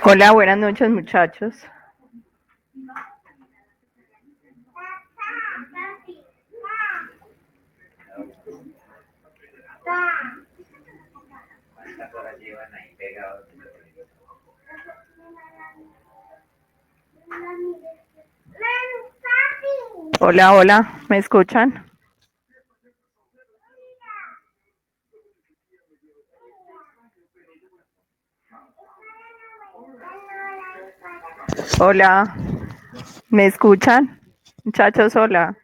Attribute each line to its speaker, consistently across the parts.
Speaker 1: Hola, buenas noches, muchachos. Hola, hola, ¿me escuchan? Hola, ¿me escuchan? Muchachos, hola.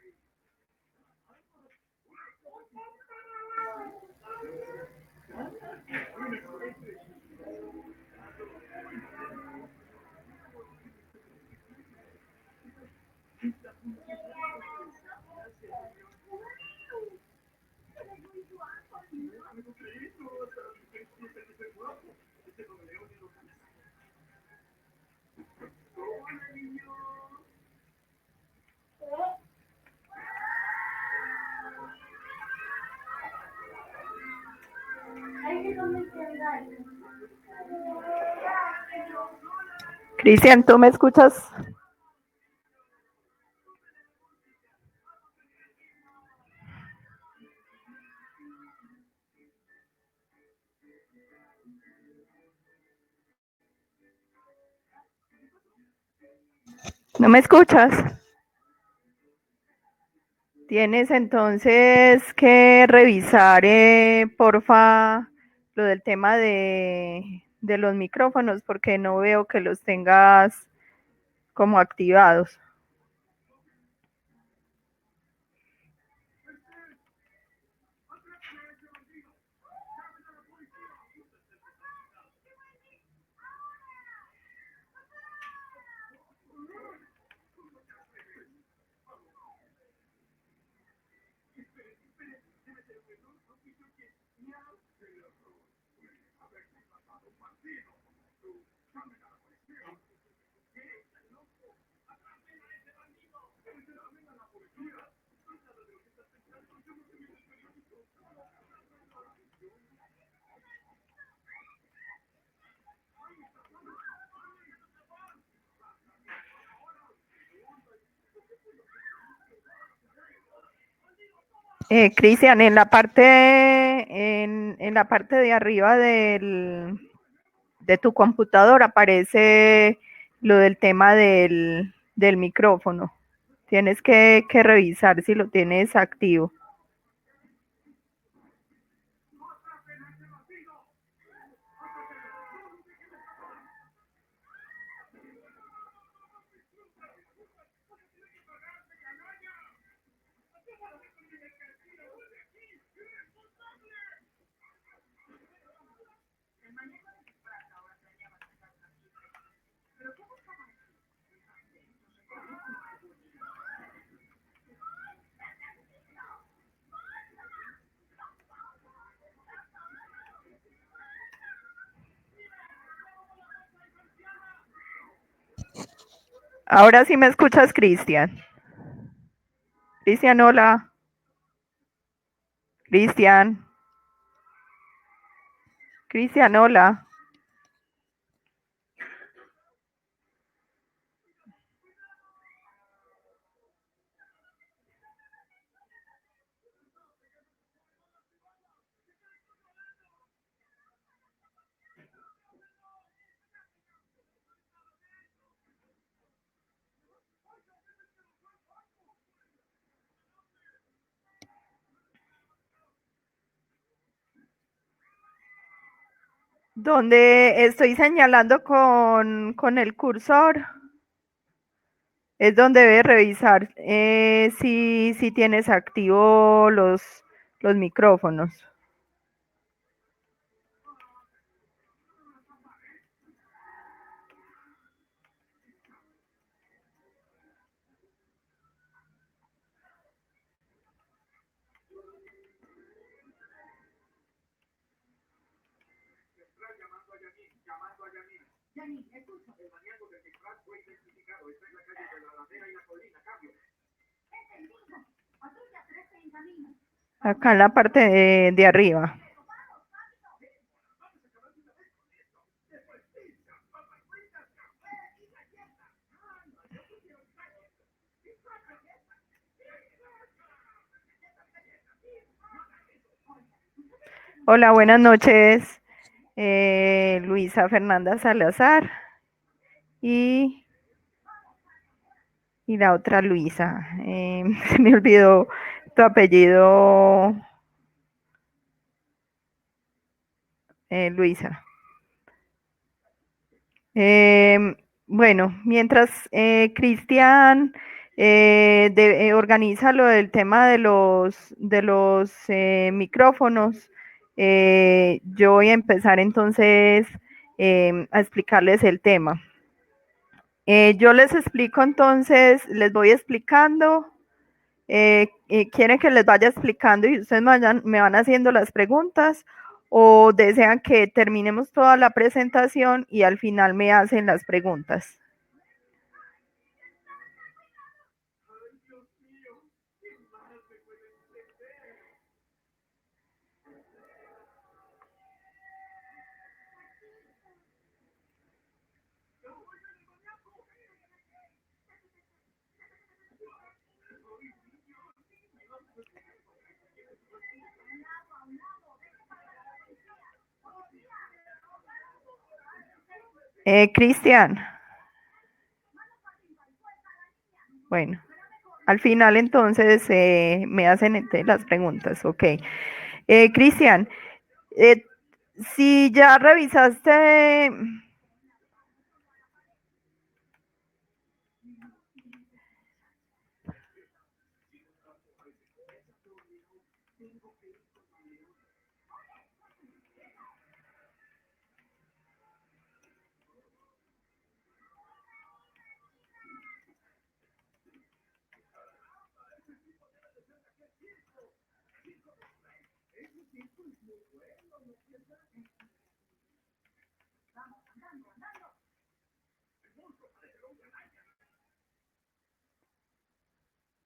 Speaker 1: Cristian, ¿tú me escuchas? ¿No me escuchas? Tienes entonces que revisar, porfa, lo del tema de los micrófonos, porque no veo que los tengas como activados. Cristian, en la parte de arriba de tu computador aparece lo del tema del micrófono. Tienes que revisar si lo tienes activo. Ahora sí me escuchas, Cristian. Cristian, hola. Cristian. Cristian, hola. Donde estoy señalando con el cursor es donde debe revisar si tienes activo los micrófonos. Acá en la parte de arriba. Hola, buenas noches. Luisa Fernanda Salazar y, y la otra Luisa. Se me olvidó tu apellido, Luisa. Bueno, mientras Cristian organiza lo del tema de los micrófonos, yo voy a empezar entonces a explicarles el tema. Yo les explico entonces, les voy explicando. ¿Quieren que les vaya explicando y ustedes me van haciendo las preguntas o desean que terminemos toda la presentación y al final me hacen las preguntas? Cristian, bueno, al final entonces me hacen las preguntas, ok. Cristian, eh, si ya revisaste,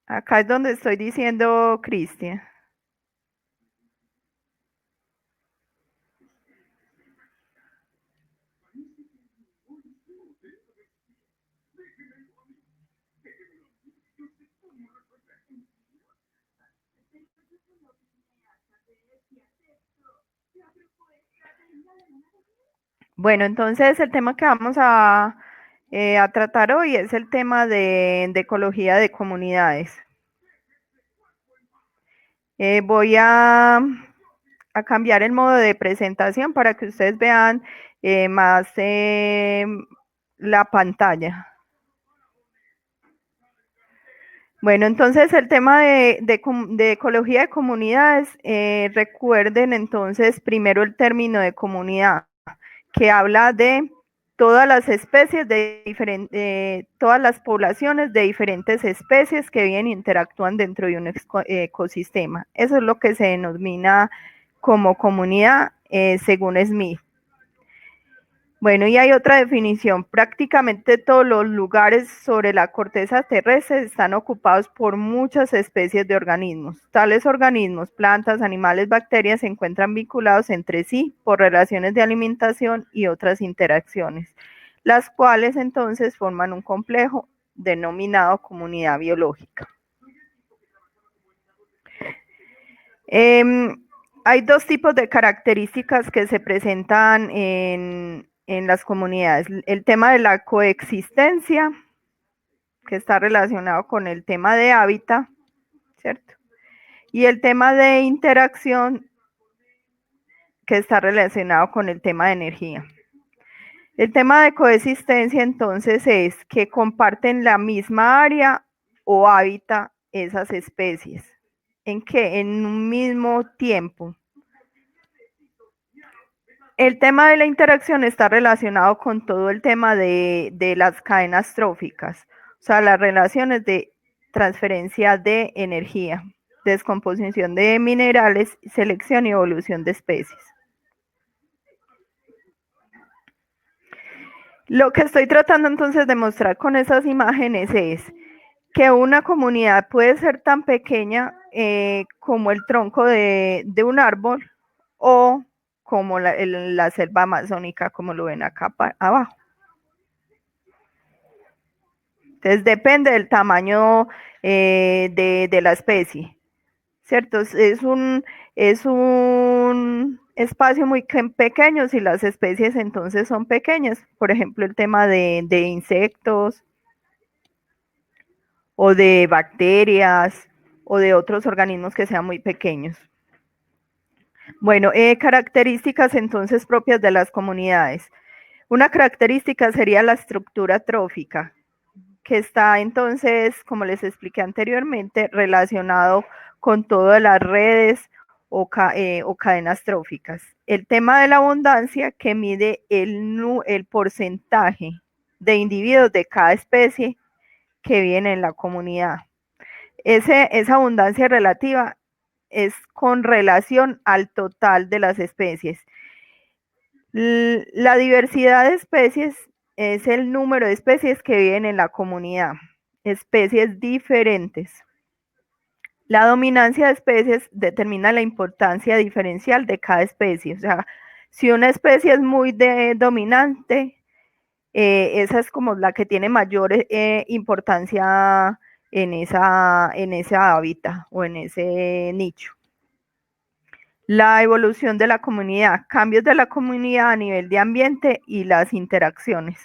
Speaker 1: acá es donde estoy diciendo Cristian. Bueno, entonces el tema que vamos a tratar hoy es el tema de ecología de comunidades. Voy a cambiar el modo de presentación para que ustedes vean más la pantalla. Bueno, entonces el tema de ecología de comunidades, recuerden entonces primero el término de comunidad, que habla de todas las especies todas las poblaciones de diferentes especies que viven e interactúan dentro de un ecosistema. Eso es lo que se denomina como comunidad, según Smith. Bueno, y hay otra definición. Prácticamente todos los lugares sobre la corteza terrestre están ocupados por muchas especies de organismos. Tales organismos, plantas, animales, bacterias, se encuentran vinculados entre sí por relaciones de alimentación y otras interacciones, las cuales entonces forman un complejo denominado comunidad biológica. Hay dos tipos de características que se presentan en las comunidades. El tema de la coexistencia, que está relacionado con el tema de hábitat, ¿cierto? Y el tema de interacción, que está relacionado con el tema de energía. El tema de coexistencia entonces es que comparten la misma área o hábitat esas especies. ¿En qué? En un mismo tiempo. El tema de la interacción está relacionado con todo el tema de las cadenas tróficas, o sea, las relaciones de transferencia de energía, descomposición de minerales, selección y evolución de especies. Lo que estoy tratando entonces de mostrar con esas imágenes es que una comunidad puede ser tan pequeña como el tronco de un árbol o como la selva amazónica, como lo ven acá abajo. Entonces depende del tamaño de la especie, ¿cierto? Es un espacio muy pequeño si las especies entonces son pequeñas. Por ejemplo, el tema de insectos o de bacterias o de otros organismos que sean muy pequeños. Bueno, características entonces propias de las comunidades. Una característica sería la estructura trófica, que está entonces, como les expliqué anteriormente, relacionado con todas las redes o cadenas tróficas. El tema de la abundancia, que mide el porcentaje de individuos de cada especie que viven en la comunidad. Esa abundancia relativa es con relación al total de las especies. La diversidad de especies es el número de especies que viven en la comunidad, especies diferentes. La dominancia de especies determina la importancia diferencial de cada especie. O sea, si una especie es muy dominante, esa es como la que tiene mayor importancia en ese hábitat o en ese nicho. La evolución de la comunidad, cambios de la comunidad a nivel de ambiente y las interacciones.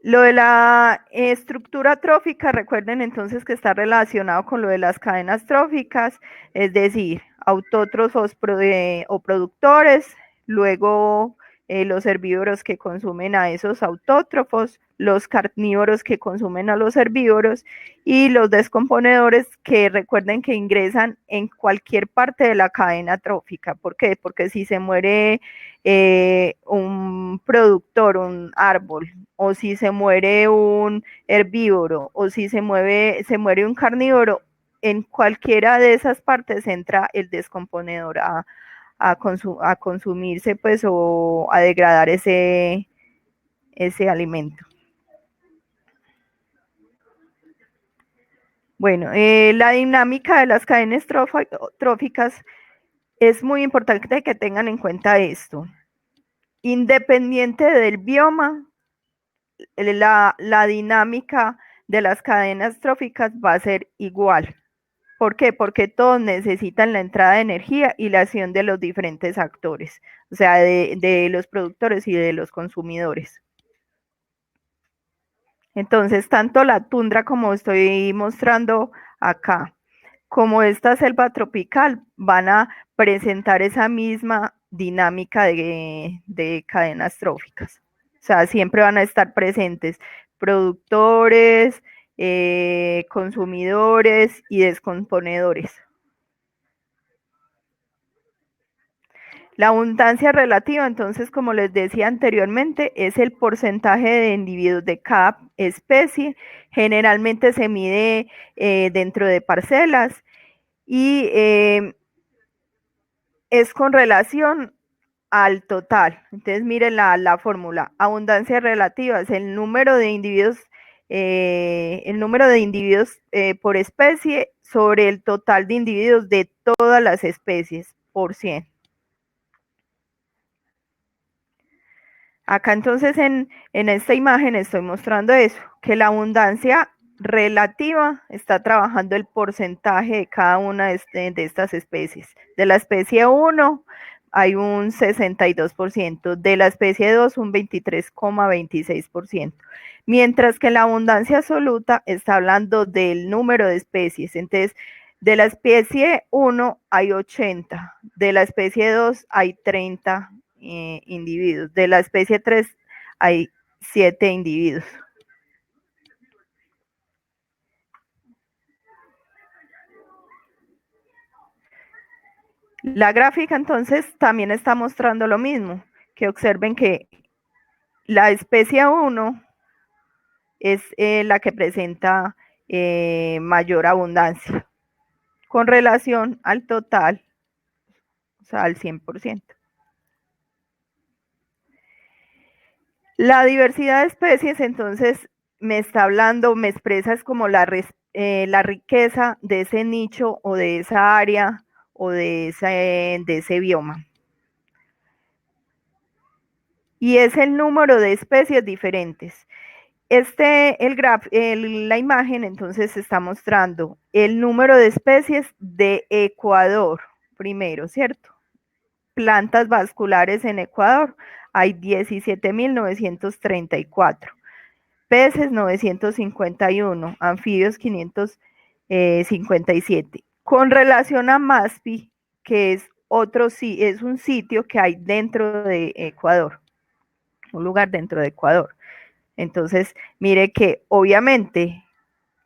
Speaker 1: Lo de la estructura trófica, recuerden entonces que está relacionado con lo de las cadenas tróficas, es decir, autótrofos o productores, luego los herbívoros que consumen a esos autótrofos, los carnívoros que consumen a los herbívoros y los descomponedores que recuerden que ingresan en cualquier parte de la cadena trófica. ¿Por qué? Porque si se muere un productor, un árbol, o si se muere un herbívoro, o si se muere un carnívoro, en cualquiera de esas partes entra el descomponedor a consumirse, pues, o a degradar ese alimento. Bueno, la dinámica de las cadenas tróficas es muy importante que tengan en cuenta esto. Independiente del bioma, la dinámica de las cadenas tróficas va a ser igual. ¿Por qué? Porque todos necesitan la entrada de energía y la acción de los diferentes actores, o sea, de los productores y de los consumidores. Entonces, tanto la tundra como estoy mostrando acá, como esta selva tropical, van a presentar esa misma dinámica de cadenas tróficas. O sea, siempre van a estar presentes productores, consumidores y descomponedores. La abundancia relativa, entonces, como les decía anteriormente, es el porcentaje de individuos de cada especie. Generalmente se mide dentro de parcelas y es con relación al total. Entonces, miren la fórmula. Abundancia relativa es el número de individuos por especie sobre el total de individuos de todas las especies por 100. Acá entonces en esta imagen estoy mostrando eso, que la abundancia relativa está trabajando el porcentaje de cada una de estas especies. De la especie 1 hay un 62%, de la especie 2 un 23,26%, mientras que la abundancia absoluta está hablando del número de especies. Entonces, De la especie 1 hay 80, de la especie 2 hay 30 individuos, de la especie 3 hay 7 individuos. La gráfica entonces también está mostrando lo mismo, que observen que la especie 1 es la que presenta mayor abundancia con relación al total, o sea, al 100%. La diversidad de especies entonces me está hablando, me expresa es como la riqueza de ese nicho o de esa área o de ese bioma. Y es el número de especies diferentes. La imagen entonces está mostrando el número de especies de Ecuador, primero, ¿cierto? Plantas vasculares en Ecuador, hay 17.934. Peces 951, anfibios 557. Con relación a Maspi, que es es un sitio que hay dentro de Ecuador, un lugar dentro de Ecuador. Entonces, mire que obviamente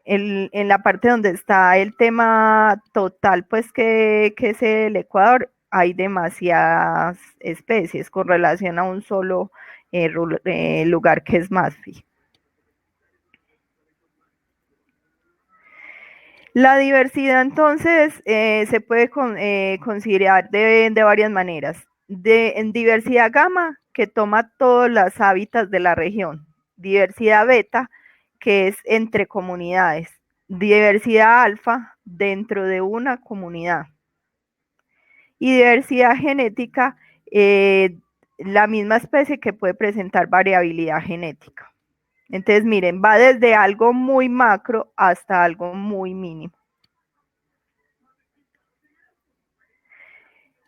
Speaker 1: en la parte donde está el tema total, pues que es el Ecuador, hay demasiadas especies con relación a un solo lugar que es Maspi. La diversidad entonces se puede considerar de varias maneras. En diversidad gamma, que toma todos los hábitats de la región. Diversidad beta, que es entre comunidades. Diversidad alfa, dentro de una comunidad. Y diversidad genética, la misma especie que puede presentar variabilidad genética. Entonces, miren, va desde algo muy macro hasta algo muy mínimo.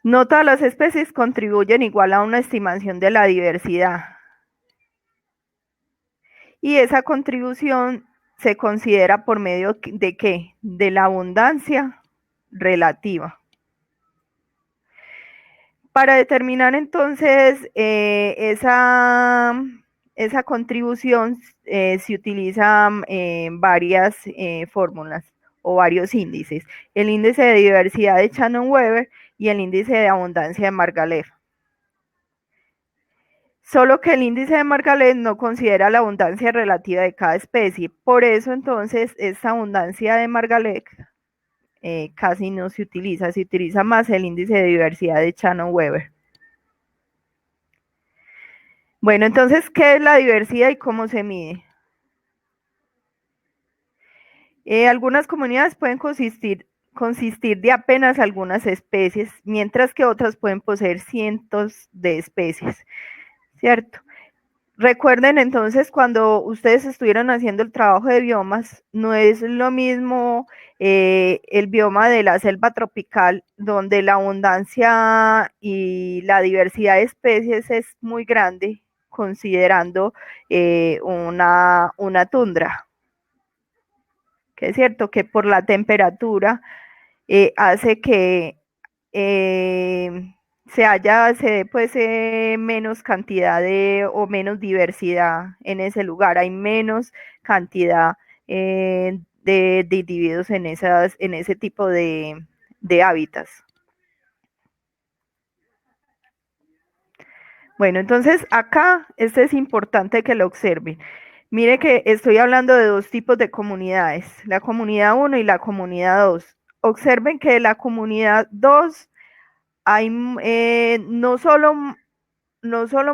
Speaker 1: No todas las especies contribuyen igual a una estimación de la diversidad. Y esa contribución se considera por medio de ¿qué? De la abundancia relativa. Para determinar entonces esa contribución se utilizan varias fórmulas o varios índices. El índice de diversidad de Shannon-Weber y el índice de abundancia de Margalef. Solo que el índice de Margalef no considera la abundancia relativa de cada especie. Por eso entonces esta abundancia de Margalef casi no se utiliza más el índice de diversidad de Shannon-Weber. Bueno, entonces, ¿qué es la diversidad y cómo se mide? Algunas comunidades pueden consistir de apenas algunas especies, mientras que otras pueden poseer cientos de especies, ¿cierto? Recuerden entonces cuando ustedes estuvieron haciendo el trabajo de biomas, no es lo mismo el bioma de la selva tropical, donde la abundancia y la diversidad de especies es muy grande, considerando una tundra, que es cierto que por la temperatura hace que se dé pues menos cantidad o menos diversidad en ese lugar, hay menos cantidad de individuos en ese tipo de hábitats. Bueno, entonces acá este es importante que lo observen. Mire que estoy hablando de dos tipos de comunidades, la comunidad 1 y la comunidad 2. Observen que la comunidad 2 hay no solo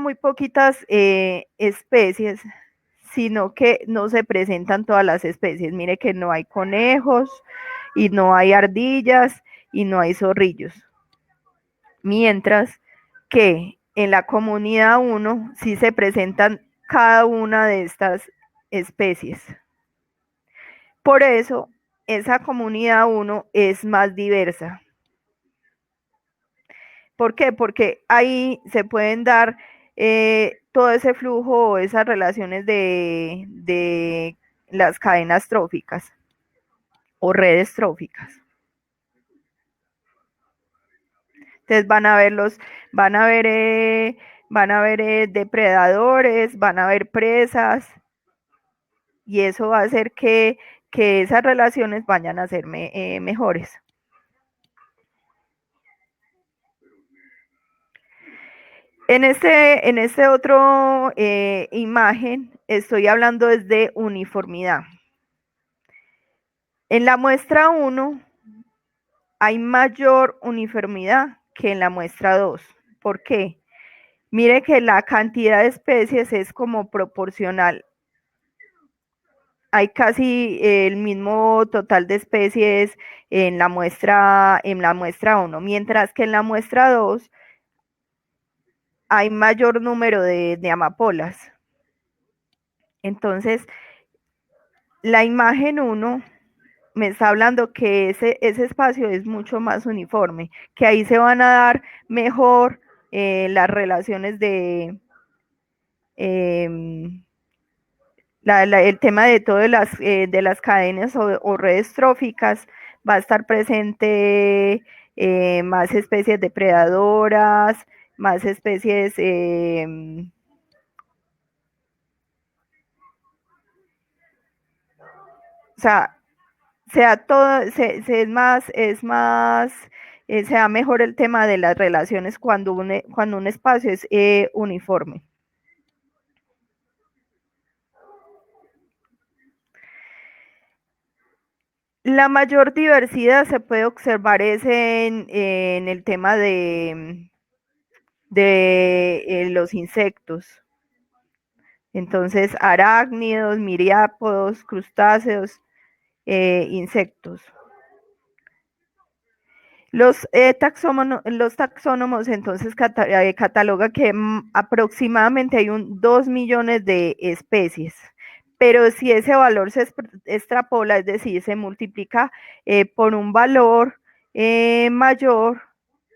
Speaker 1: muy poquitas especies, sino que no se presentan todas las especies. Mire que no hay conejos y no hay ardillas y no hay zorrillos. Mientras que en la comunidad 1 sí se presentan cada una de estas especies. Por eso, esa comunidad 1 es más diversa. ¿Por qué? Porque ahí se pueden dar todo ese flujo o esas relaciones de las cadenas tróficas o redes tróficas. Entonces van a ver, depredadores, van a haber presas, y eso va a hacer que esas relaciones vayan a ser mejores. En este otro imagen estoy hablando desde uniformidad. En la muestra 1 hay mayor uniformidad que en la muestra 2. ¿Por qué? Mire que la cantidad de especies es como proporcional. Hay casi el mismo total de especies en la muestra 1, mientras que en la muestra 2 hay mayor número de amapolas. Entonces, la imagen 1 me está hablando que ese espacio es mucho más uniforme, que ahí se van a dar mejor las relaciones eh, el tema de todas las cadenas o redes tróficas. Va a estar presente más especies depredadoras, más especies, o sea todo, se da mejor el tema de las relaciones cuando un espacio es uniforme. La mayor diversidad se puede observar es en el tema de los insectos. Entonces, arácnidos, miriápodos, crustáceos, insectos. Los taxónomos entonces cataloga que aproximadamente hay 2 millones de especies, pero si ese valor se extrapola, es decir, se multiplica por un valor mayor,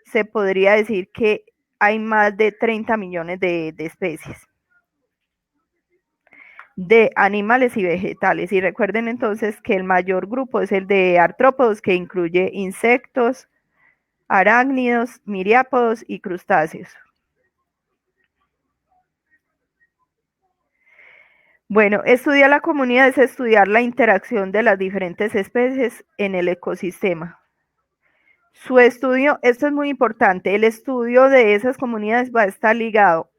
Speaker 1: se podría decir que hay más de 30 millones de especies de animales y vegetales. Y recuerden entonces que el mayor grupo es el de artrópodos, que incluye insectos, arácnidos, miriápodos y crustáceos. Bueno, estudiar la comunidad es estudiar la interacción de las diferentes especies en el ecosistema. Su estudio, esto es muy importante, el estudio de esas comunidades va a estar ligado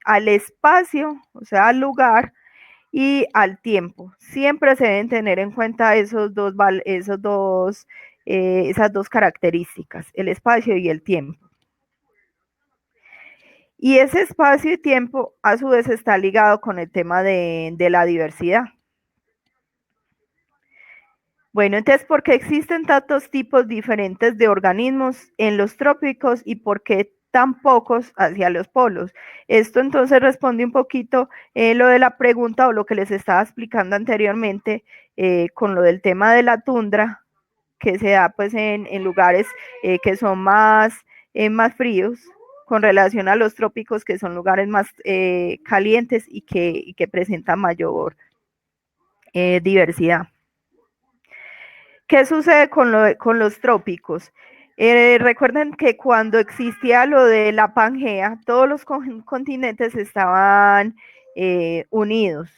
Speaker 1: al espacio, o sea, al lugar, y al tiempo. Siempre se deben tener en cuenta esas dos características, el espacio y el tiempo. Y ese espacio y tiempo a su vez está ligado con el tema de la diversidad. Bueno, entonces, ¿por qué existen tantos tipos diferentes de organismos en los trópicos y por qué tan pocos hacia los polos? Esto entonces responde un poquito lo de la pregunta o lo que les estaba explicando anteriormente con lo del tema de la tundra, que se da pues en lugares que son más fríos con relación a los trópicos, que son lugares más calientes y que presentan mayor diversidad. ¿Qué sucede con los trópicos? Recuerden que cuando existía lo de la Pangea, todos los continentes estaban unidos.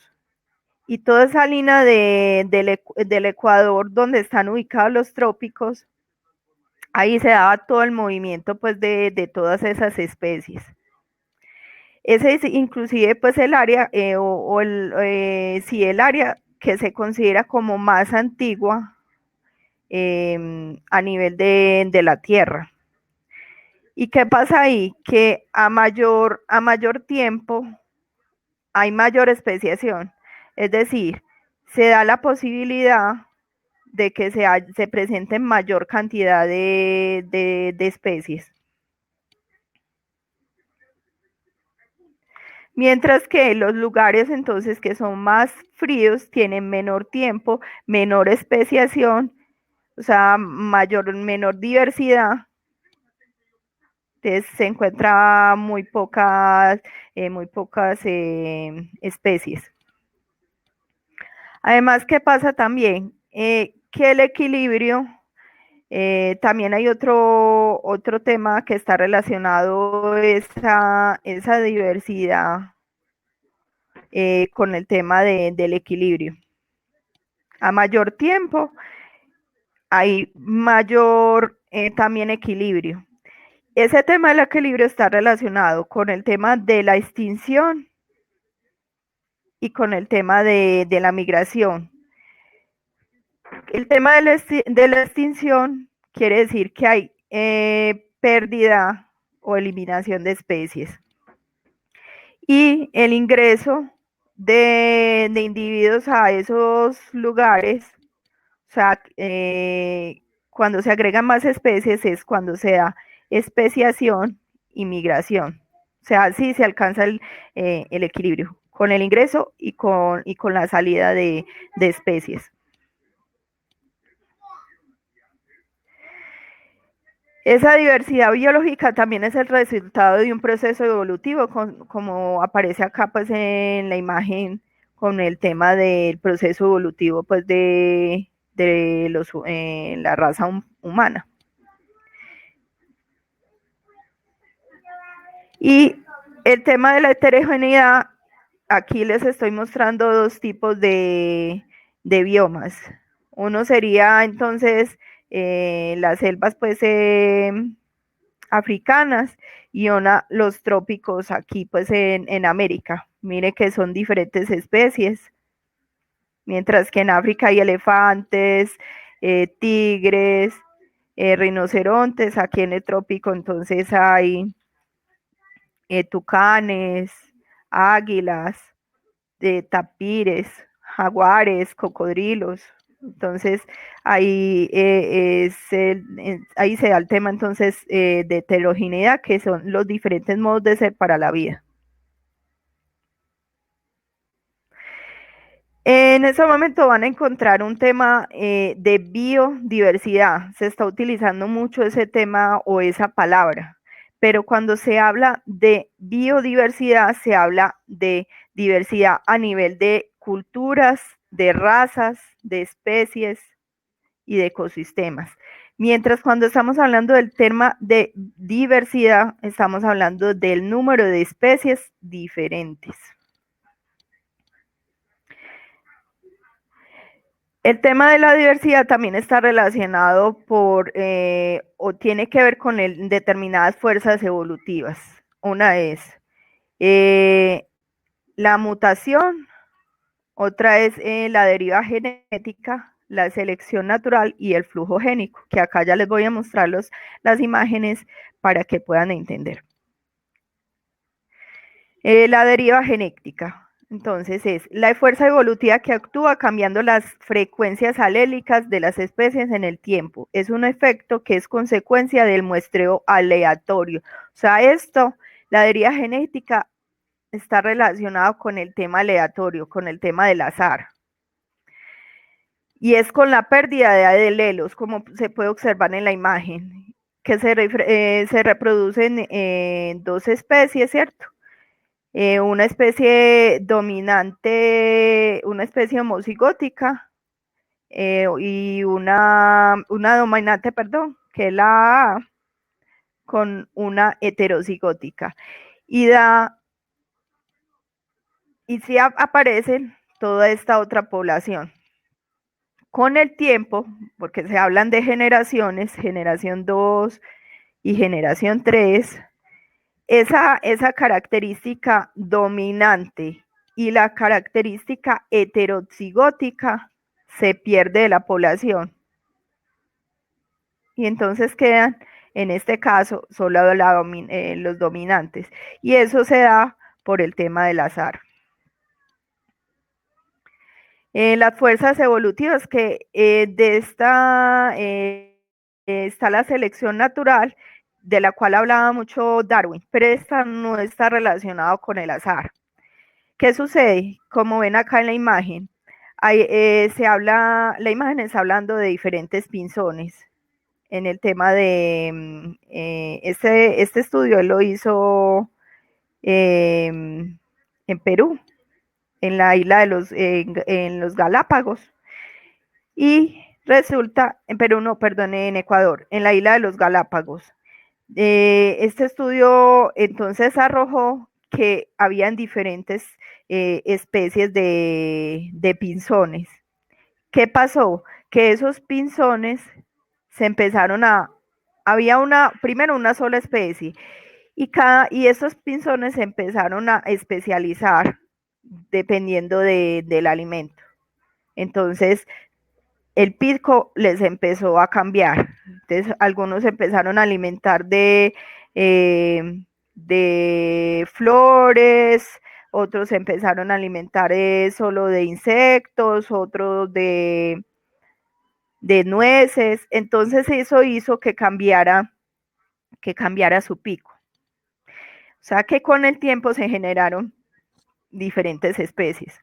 Speaker 1: Y toda esa línea del Ecuador, donde están ubicados los trópicos, ahí se daba todo el movimiento pues de todas esas especies. Ese es inclusive pues el área sí, el área que se considera como más antigua a nivel de la Tierra. ¿Y qué pasa ahí? Que a mayor tiempo hay mayor especiación, es decir, se da la posibilidad de que se presenten mayor cantidad de especies. Mientras que los lugares entonces que son más fríos tienen menor tiempo, menor especiación, o sea, menor diversidad. Entonces se encuentra muy pocas especies. Además, ¿qué pasa también? Que el equilibrio También hay otro tema que está relacionado esa diversidad con el tema del equilibrio. A mayor tiempo hay mayor también equilibrio. Ese tema del equilibrio está relacionado con el tema de la extinción y con el tema de la migración. El tema de la extinción quiere decir que hay pérdida o eliminación de especies. Y el ingreso de individuos a esos lugares, o sea, cuando se agregan más especies es cuando se da especiación y migración. O sea, sí se alcanza el equilibrio con el ingreso y con la salida de especies. Esa diversidad biológica también es el resultado de un proceso evolutivo, como aparece acá pues en la imagen con el tema del proceso evolutivo pues de la raza humana. Y el tema de la heterogeneidad, aquí les estoy mostrando dos tipos de biomas. Uno sería entonces las selvas pues africanas y los trópicos aquí pues en América. Mire que son diferentes especies, mientras que en África hay elefantes, tigres, rinocerontes, aquí en el trópico entonces hay tucanes, águilas, tapires, jaguares, cocodrilos. Entonces, ahí se da el tema entonces de heterogeneidad, que son los diferentes modos de ser para la vida. En ese momento van a encontrar un tema de biodiversidad. Se está utilizando mucho ese tema o esa palabra, pero cuando se habla de biodiversidad, se habla de diversidad a nivel de culturas, de razas, de especies y de ecosistemas. Mientras cuando estamos hablando del tema de diversidad, estamos hablando del número de especies diferentes. El tema de la diversidad también está relacionado o tiene que ver con determinadas fuerzas evolutivas. Una es la mutación, otra es la deriva genética, la selección natural y el flujo génico, que acá ya les voy a mostrar las imágenes para que puedan entender. La deriva genética, entonces, es la fuerza evolutiva que actúa cambiando las frecuencias alélicas de las especies en el tiempo. Es un efecto que es consecuencia del muestreo aleatorio. O sea, la deriva genética está relacionado con el tema aleatorio, con el tema del azar. Y es con la pérdida de alelos, como se puede observar en la imagen, que se reproducen dos especies, ¿cierto? Una especie dominante, una especie homocigótica y una dominante, perdón, que es la A, con una heterocigótica. Y sí aparecen toda esta otra población. Con el tiempo, porque se hablan de generaciones, generación 2 y generación 3, esa característica dominante y la característica heterocigótica se pierde de la población. Y entonces quedan, en este caso, solo los dominantes. Y eso se da por el tema del azar. Las fuerzas evolutivas que está la selección natural, de la cual hablaba mucho Darwin, pero esta no está relacionada con el azar. ¿Qué sucede? Como ven acá en la imagen, la imagen está hablando de diferentes pinzones. En el tema de este estudio él lo hizo en Perú, en la isla en los Galápagos. Y Resulta, en Perú no, perdón, en Ecuador, en la isla de los Galápagos. Este estudio entonces arrojó que habían diferentes especies de pinzones. ¿Qué pasó? Que esos pinzones se empezaron había primero una sola especie y estos pinzones se empezaron a especializar dependiendo del alimento. Entonces, el pico les empezó a cambiar. Entonces, algunos empezaron a alimentar de flores, otros empezaron a alimentar solo de insectos, otros de nueces. Entonces, eso hizo que cambiara su pico. O sea que con el tiempo se generaron diferentes especies.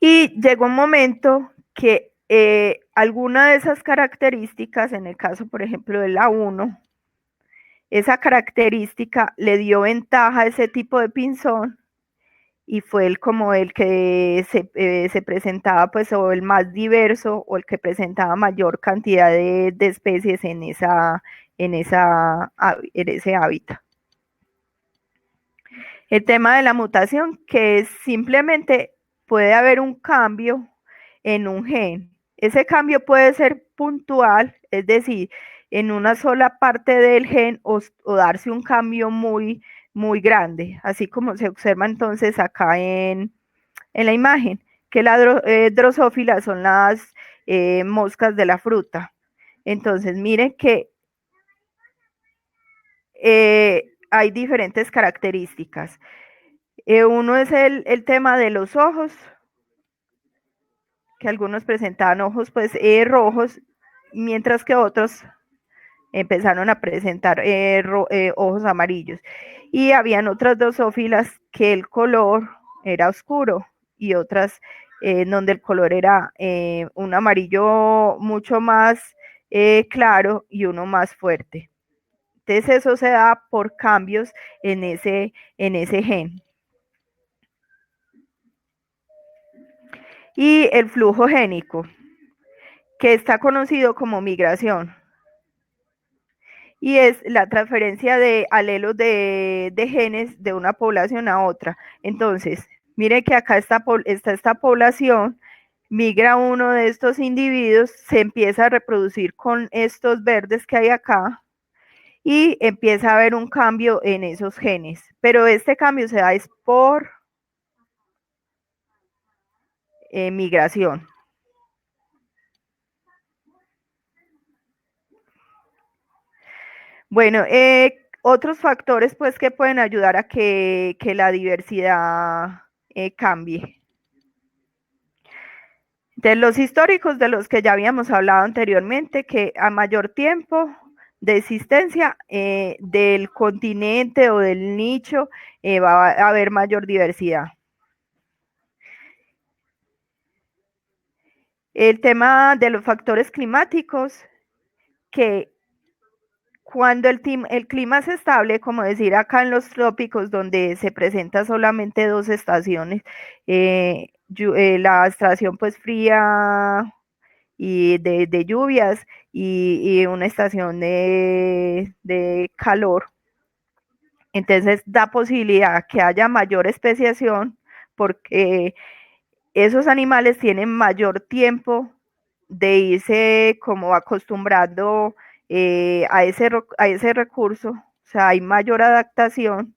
Speaker 1: Y llegó un momento que alguna de esas características, en el caso, por ejemplo, de la 1, esa característica le dio ventaja a ese tipo de pinzón y fue el como el que se presentaba, pues, o el más diverso, o el que presentaba mayor cantidad de especies en ese hábitat. El tema de la mutación, que es simplemente puede haber un cambio en un gen. Ese cambio puede ser puntual, es decir, en una sola parte del gen o darse un cambio muy grande, así como se observa entonces acá en la imagen, que la drosófila son las moscas de la fruta. Entonces, miren que hay diferentes características. Uno es el tema de los ojos, que algunos presentaban ojos pues rojos, mientras que otros empezaron a presentar ojos amarillos. Y habían otras drosófilas que el color era oscuro y otras donde el color era un amarillo mucho más claro y uno más fuerte. Entonces eso se da por cambios en ese gen. Y el flujo génico, que está conocido como migración, y es la transferencia de alelos de genes de una población a otra. Entonces, mire que acá está esta población, migra uno de estos individuos, se empieza a reproducir con estos verdes que hay acá y empieza a haber un cambio en esos genes. Pero este cambio se da es por migración. Bueno, otros factores pues que pueden ayudar a que la diversidad cambie. De los históricos de los que ya habíamos hablado anteriormente, que a mayor tiempo de existencia del continente o del nicho va a haber mayor diversidad. El tema de los factores climáticos, que cuando el clima es estable, como decir acá en los trópicos, donde se presenta solamente dos estaciones, la estación pues fría y de lluvias y una estación de calor, entonces da posibilidad que haya mayor especiación porque esos animales tienen mayor tiempo de irse como acostumbrando a ese recurso, o sea, hay mayor adaptación,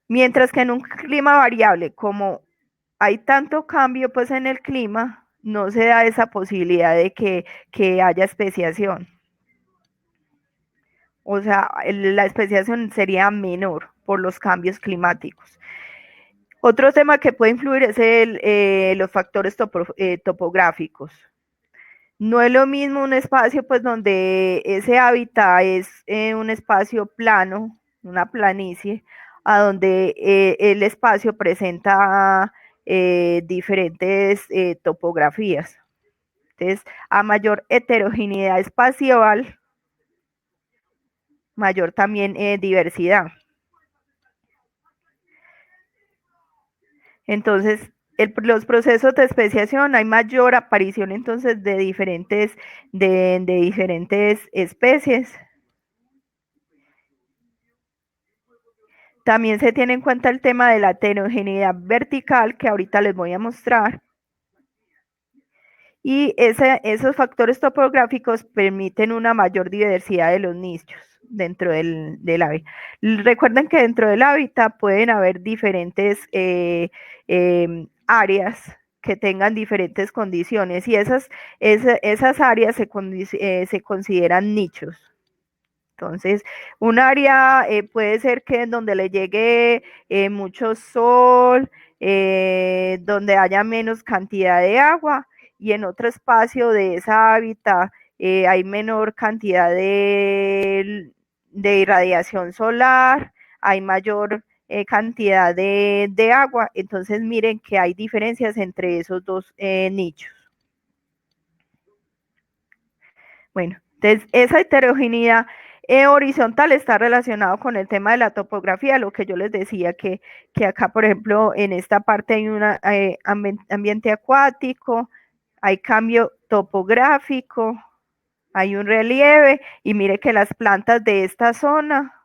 Speaker 1: mientras que en un clima variable, como hay tanto cambio pues en el clima, no se da esa posibilidad de que haya especiación. O sea, la especiación sería menor por los cambios climáticos. Otro tema que puede influir es los factores topográficos. No es lo mismo un espacio pues donde ese hábitat es un espacio plano, una planicie, a donde el espacio presenta diferentes topografías. Entonces, a mayor heterogeneidad espacial, mayor también diversidad. Entonces, los procesos de especiación hay mayor aparición entonces de diferentes especies. También se tiene en cuenta el tema de la heterogeneidad vertical, que ahorita les voy a mostrar. Y esos factores topográficos permiten una mayor diversidad de los nichos dentro del hábitat. Recuerden que dentro del hábitat pueden haber diferentes áreas que tengan diferentes condiciones y esas áreas se consideran nichos. Entonces, un área puede ser que en donde le llegue mucho sol, donde haya menos cantidad de agua, y en otro espacio de esa hábitat hay menor cantidad de irradiación solar, hay mayor cantidad de agua. Entonces, miren que hay diferencias entre esos dos nichos. Bueno, entonces esa heterogeneidad horizontal está relacionado con el tema de la topografía, lo que yo les decía que acá, por ejemplo, en esta parte hay un ambiente acuático, hay cambio topográfico, hay un relieve y mire que las plantas de esta zona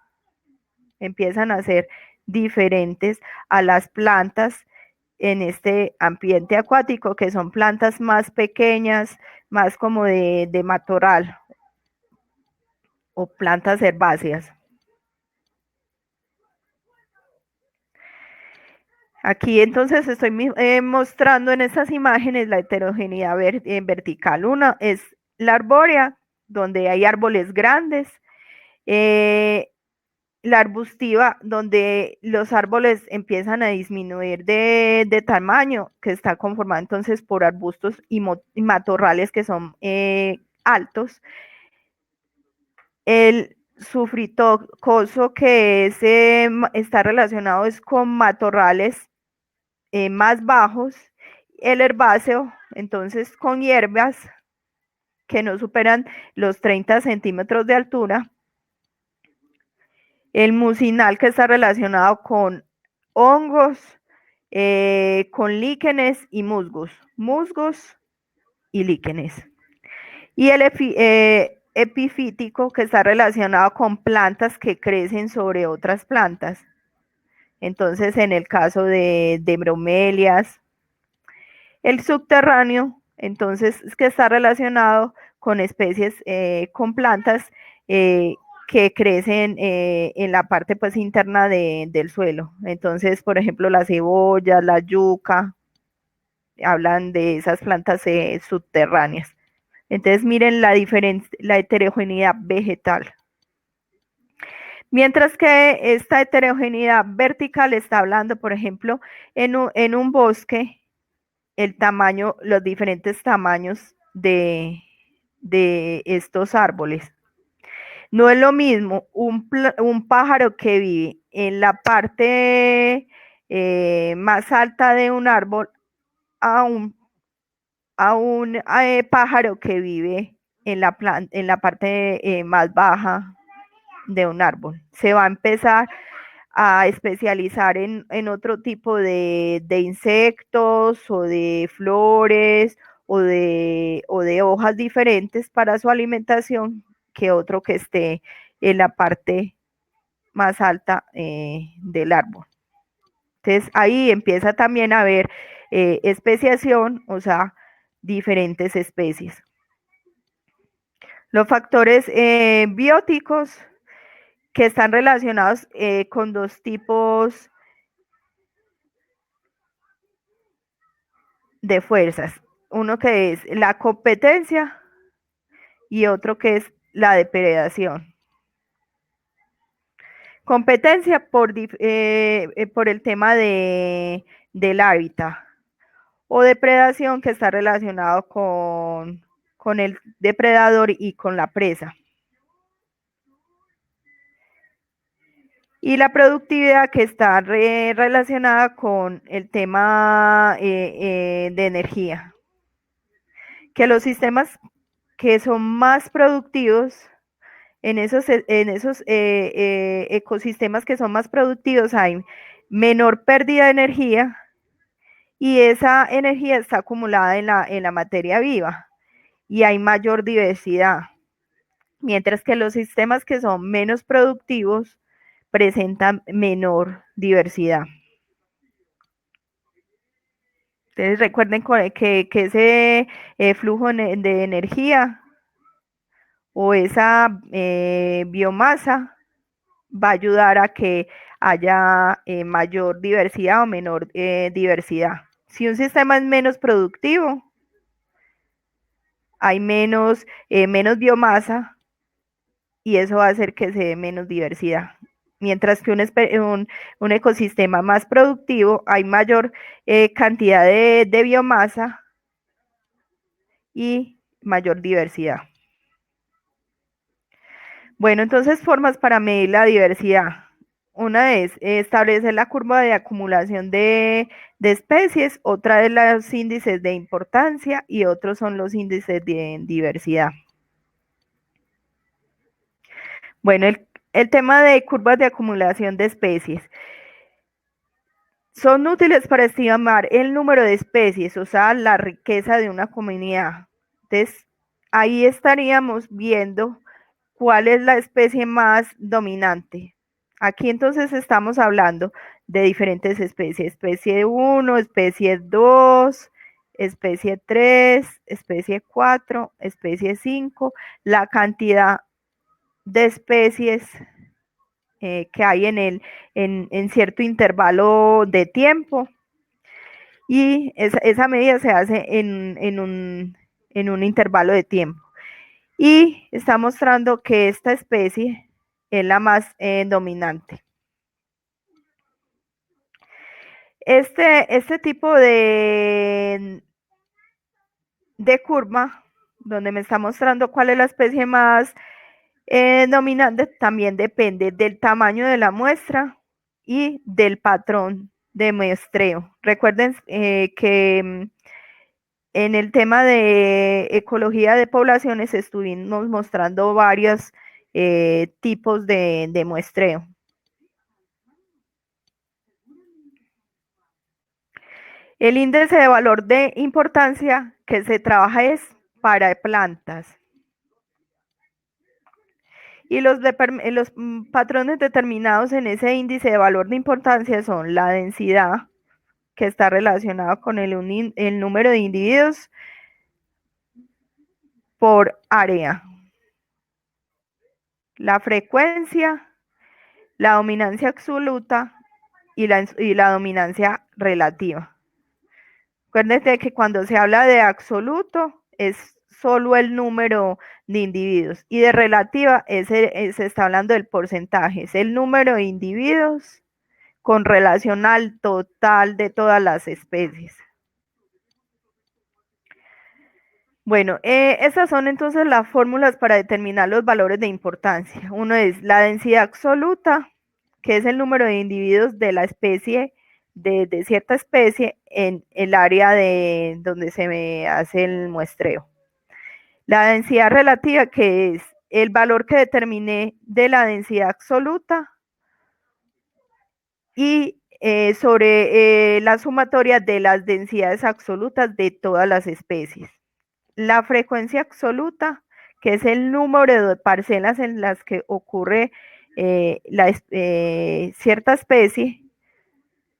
Speaker 1: empiezan a ser diferentes a las plantas en este ambiente acuático, que son plantas más pequeñas, más como de matorral o plantas herbáceas. Aquí entonces estoy mostrando en estas imágenes la heterogeneidad vertical. Una es la arbórea, donde hay árboles grandes. La arbustiva, donde los árboles empiezan a disminuir de tamaño, que está conformada entonces por arbustos y matorrales que son altos. El sufritocoso, que está relacionado es con matorrales más bajos. El herbáceo, entonces con hierbas que no superan los 30 centímetros de altura. El mucinal, que está relacionado con hongos, con líquenes y musgos y líquenes. Y el epifítico, que está relacionado con plantas que crecen sobre otras plantas. Entonces, en el caso de bromelias. El subterráneo, entonces, es que está relacionado con especies, con plantas que crecen en la parte pues interna del suelo. Entonces, por ejemplo, la cebolla, la yuca, hablan de esas plantas subterráneas. Entonces, miren la heterogeneidad vegetal. Mientras que esta heterogeneidad vertical está hablando, por ejemplo, en un bosque, el tamaño, los diferentes tamaños de estos árboles. No es lo mismo un pájaro que vive en la parte más alta de un árbol a un pájaro que vive en la parte más baja de un árbol. Se va a empezar a especializar en otro tipo de insectos o de flores o de hojas diferentes para su alimentación que otro que esté en la parte más alta del árbol. Entonces ahí empieza también a haber especiación, o sea, diferentes especies. Los factores bióticos, que están relacionados con dos tipos de fuerzas. Uno que es la competencia y otro que es la depredación. Competencia por el tema del hábitat, o depredación, que está relacionado con el depredador y con la presa. Y la productividad, que está relacionada con el tema de energía. Que los sistemas que son más productivos, en esos ecosistemas que son más productivos, hay menor pérdida de energía y esa energía está acumulada en la materia viva y hay mayor diversidad, mientras que los sistemas que son menos productivos presentan menor diversidad. Entonces recuerden que ese flujo de energía o esa biomasa va a ayudar a que haya mayor diversidad o menor diversidad. Si un sistema es menos productivo, hay menos biomasa y eso va a hacer que se dé menos diversidad. Mientras que un ecosistema más productivo, hay mayor cantidad de biomasa y mayor diversidad. Bueno, entonces formas para medir la diversidad. Una es establecer la curva de acumulación de especies, otra es los índices de importancia y otros son los índices de diversidad. Bueno, el tema de curvas de acumulación de especies. Son útiles para estimar el número de especies, o sea, la riqueza de una comunidad. Entonces, ahí estaríamos viendo cuál es la especie más dominante. Aquí entonces estamos hablando de diferentes especies, especie 1, especie 2, especie 3, especie 4, especie 5, la cantidad de especies que hay en cierto intervalo de tiempo y esa medida se hace en un intervalo de tiempo. Y está mostrando que esta especie es la más dominante. Este tipo de curva, donde me está mostrando cuál es la especie más dominante, también depende del tamaño de la muestra y del patrón de muestreo. Recuerden que en el tema de ecología de poblaciones estuvimos mostrando varios tipos de muestreo. El índice de valor de importancia que se trabaja es para plantas. Y los patrones determinados en ese índice de valor de importancia son la densidad, que está relacionado con el número de individuos por área, la frecuencia, la dominancia absoluta y la dominancia relativa. Acuérdense que cuando se habla de absoluto es solo el número de individuos y de relativa se está hablando del porcentaje, es el número de individuos con relación al total de todas las especies. Bueno, estas son entonces las fórmulas para determinar los valores de importancia. Uno es la densidad absoluta, que es el número de individuos de la especie, de cierta especie, en el área de donde se me hace el muestreo. La densidad relativa, que es el valor que determiné de la densidad absoluta, y sobre la sumatoria de las densidades absolutas de todas las especies. La frecuencia absoluta, que es el número de parcelas en las que ocurre cierta especie,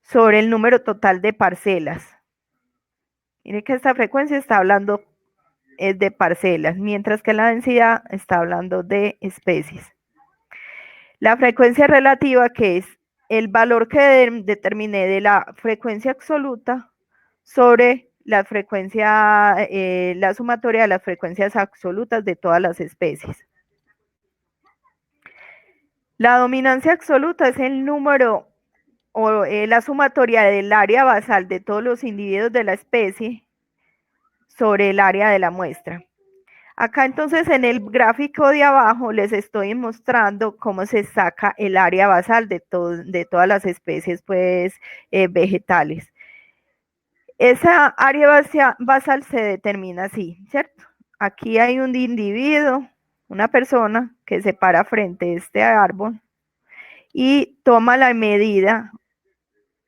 Speaker 1: sobre el número total de parcelas. Miren que esta frecuencia está hablando de parcelas, mientras que la densidad está hablando de especies. La frecuencia relativa, que es el valor que determiné de la frecuencia absoluta sobre la frecuencia, la sumatoria de las frecuencias absolutas de todas las especies. La dominancia absoluta es el número o la sumatoria del área basal de todos los individuos de la especie sobre el área de la muestra. Acá entonces en el gráfico de abajo les estoy mostrando cómo se saca el área basal de todas las especies pues, vegetales. Esa área basal se determina así, ¿cierto? Aquí hay un individuo, una persona que se para frente a este árbol y toma la medida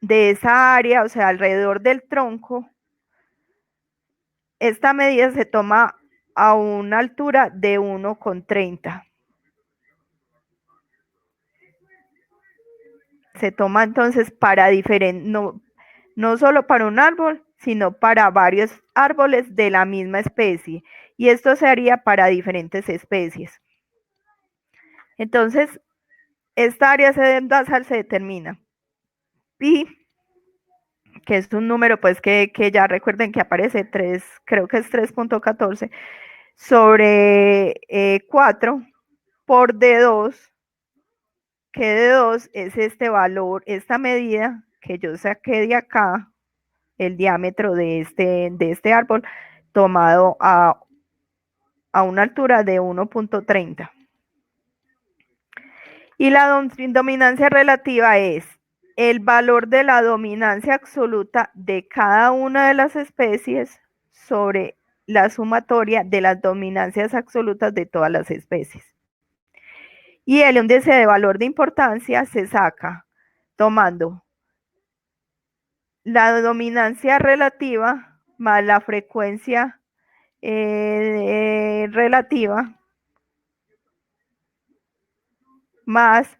Speaker 1: de esa área, o sea, alrededor del tronco, esta medida se toma a una altura de 1,30. Se toma entonces para diferentes, no solo para un árbol, sino para varios árboles de la misma especie. Y esto se haría para diferentes especies. Entonces, esta área basal se determina pi, que es un número pues que ya recuerden que aparece 3, creo que es 3,14, sobre 4 por D2, que D2 es este valor, esta medida que yo saqué de acá, el diámetro de este árbol, tomado a una altura de 1,30. Y la dominancia relativa es el valor de la dominancia absoluta de cada una de las especies sobre la sumatoria de las dominancias absolutas de todas las especies. Y el índice de valor de importancia se saca tomando la dominancia relativa más la frecuencia relativa más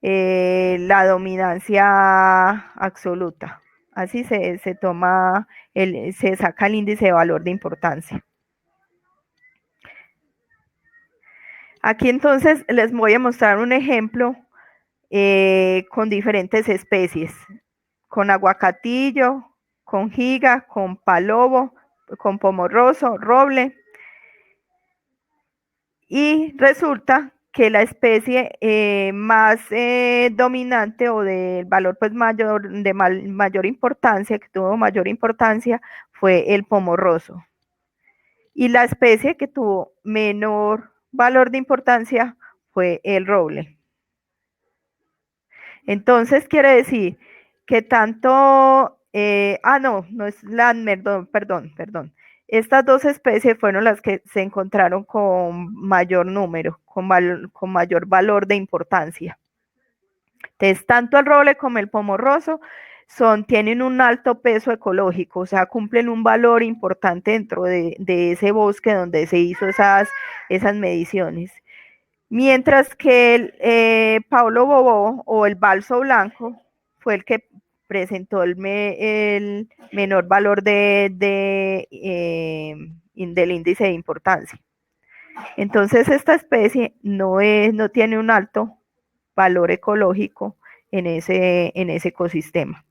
Speaker 1: la dominancia absoluta. Así se toma, se saca el índice de valor de importancia. Aquí entonces les voy a mostrar un ejemplo con diferentes especies, con aguacatillo, con giga, con palobo, con pomorroso, roble. Y resulta que la especie más dominante o de valor pues mayor, de mayor importancia, que tuvo mayor importancia, fue el pomorroso. Y la especie que tuvo menor valor de importancia fue el roble. Entonces quiere decir que tanto, no es la, perdón. Estas dos especies fueron las que se encontraron con mayor número, con mayor valor de importancia. Entonces, tanto el roble como el pomorroso tienen un alto peso ecológico, o sea, cumplen un valor importante dentro de ese bosque donde se hizo esas mediciones. Mientras que el Pablo Bobó o el balso blanco fue el que presentó el menor valor del índice de importancia. Entonces esta especie no tiene un alto valor ecológico en ese ecosistema.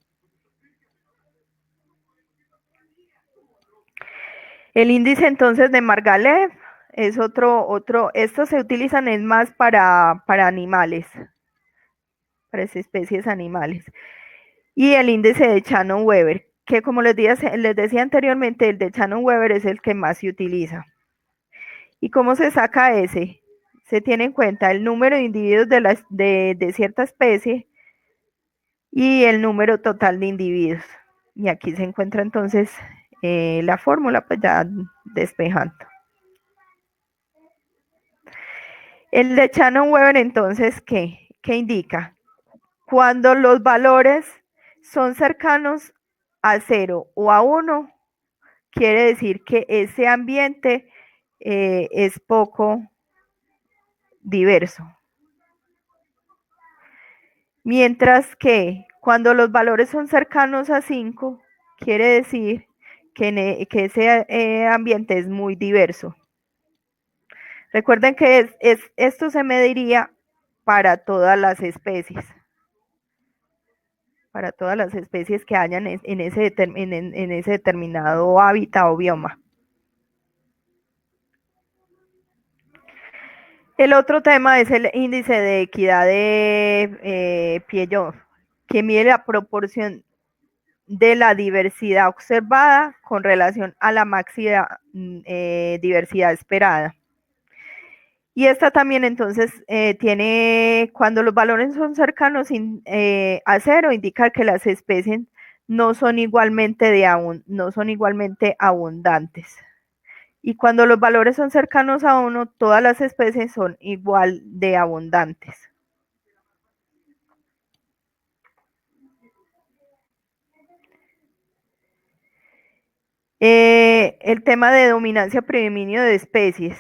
Speaker 1: El índice entonces de Margalef es otro, estos se utilizan es más para animales, para especies animales. Y el índice de Shannon-Weber, que como les decía anteriormente, el de Shannon-Weber es el que más se utiliza. ¿Y cómo se saca ese? Se tiene en cuenta el número de individuos de cierta especie y el número total de individuos. Y aquí se encuentra entonces la fórmula, pues ya despejando. El de Shannon-Weber entonces, ¿qué indica? Cuando los valores son cercanos a 0 o a 1, quiere decir que ese ambiente es poco diverso. Mientras que cuando los valores son cercanos a 5, quiere decir que ese ambiente es muy diverso. Recuerden que esto se mediría para todas las especies. Para todas las especies que hayan en ese determinado hábitat o bioma. El otro tema es el índice de equidad de Pillon, que mide la proporción de la diversidad observada con relación a la máxima diversidad esperada. Y esta también entonces tiene, cuando los valores son cercanos a 0, indica que las especies no son igualmente abundantes. Y cuando los valores son cercanos a 1, todas las especies son igual de abundantes. El tema de dominancia predominio de especies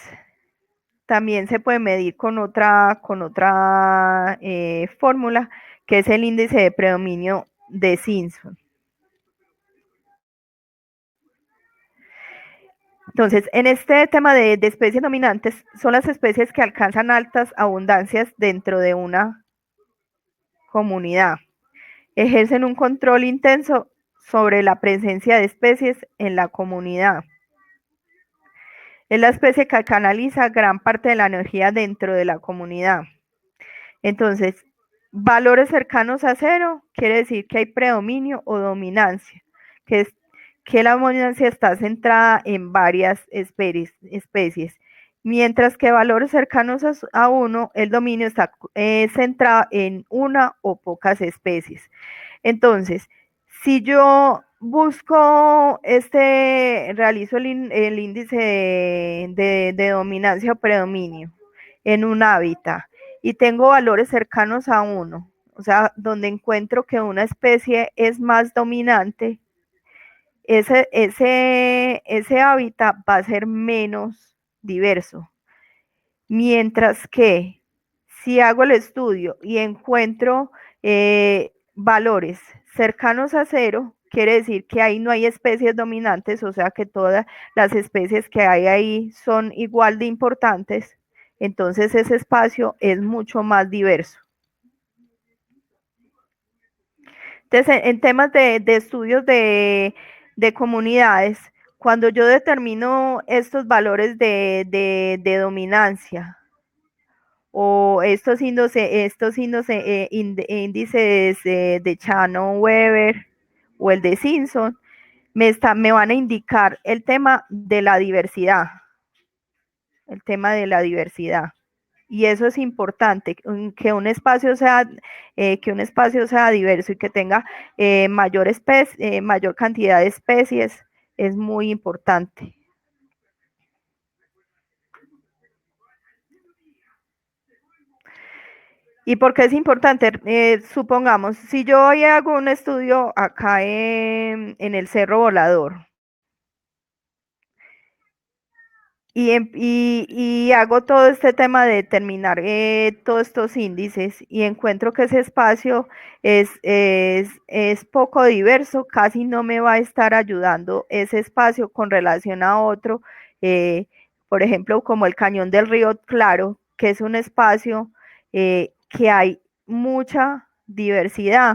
Speaker 1: también se puede medir con otra fórmula, que es el índice de predominio de Simpson. Entonces, en este tema de especies dominantes, son las especies que alcanzan altas abundancias dentro de una comunidad. Ejercen un control intenso sobre la presencia de especies en la comunidad. Es la especie que canaliza gran parte de la energía dentro de la comunidad. Entonces, valores cercanos a cero quiere decir que hay predominio o dominancia, que es que la dominancia está centrada en varias especies, mientras que valores cercanos a uno, el dominio está centrado en una o pocas especies. Entonces, si yo busco realizo el índice de dominancia o predominio en un hábitat y tengo valores cercanos a uno, o sea, donde encuentro que una especie es más dominante, ese hábitat va a ser menos diverso. Mientras que si hago el estudio y encuentro valores cercanos a cero, quiere decir que ahí no hay especies dominantes, o sea que todas las especies que hay ahí son igual de importantes, entonces ese espacio es mucho más diverso. Entonces, en temas de estudios de comunidades, cuando yo determino estos valores de dominancia, o índices de Shannon-Weber o el de Simpson, me van a indicar el tema de la diversidad. Y eso es importante, que un espacio sea diverso y que tenga mayor cantidad de especies, es muy importante. ¿Y por qué es importante? Supongamos, si yo hoy hago un estudio acá en el Cerro Volador y hago todo este tema de determinar todos estos índices y encuentro que ese espacio es poco diverso, casi no me va a estar ayudando ese espacio con relación a otro, por ejemplo, como el Cañón del Río Claro, que es un espacio que hay mucha diversidad.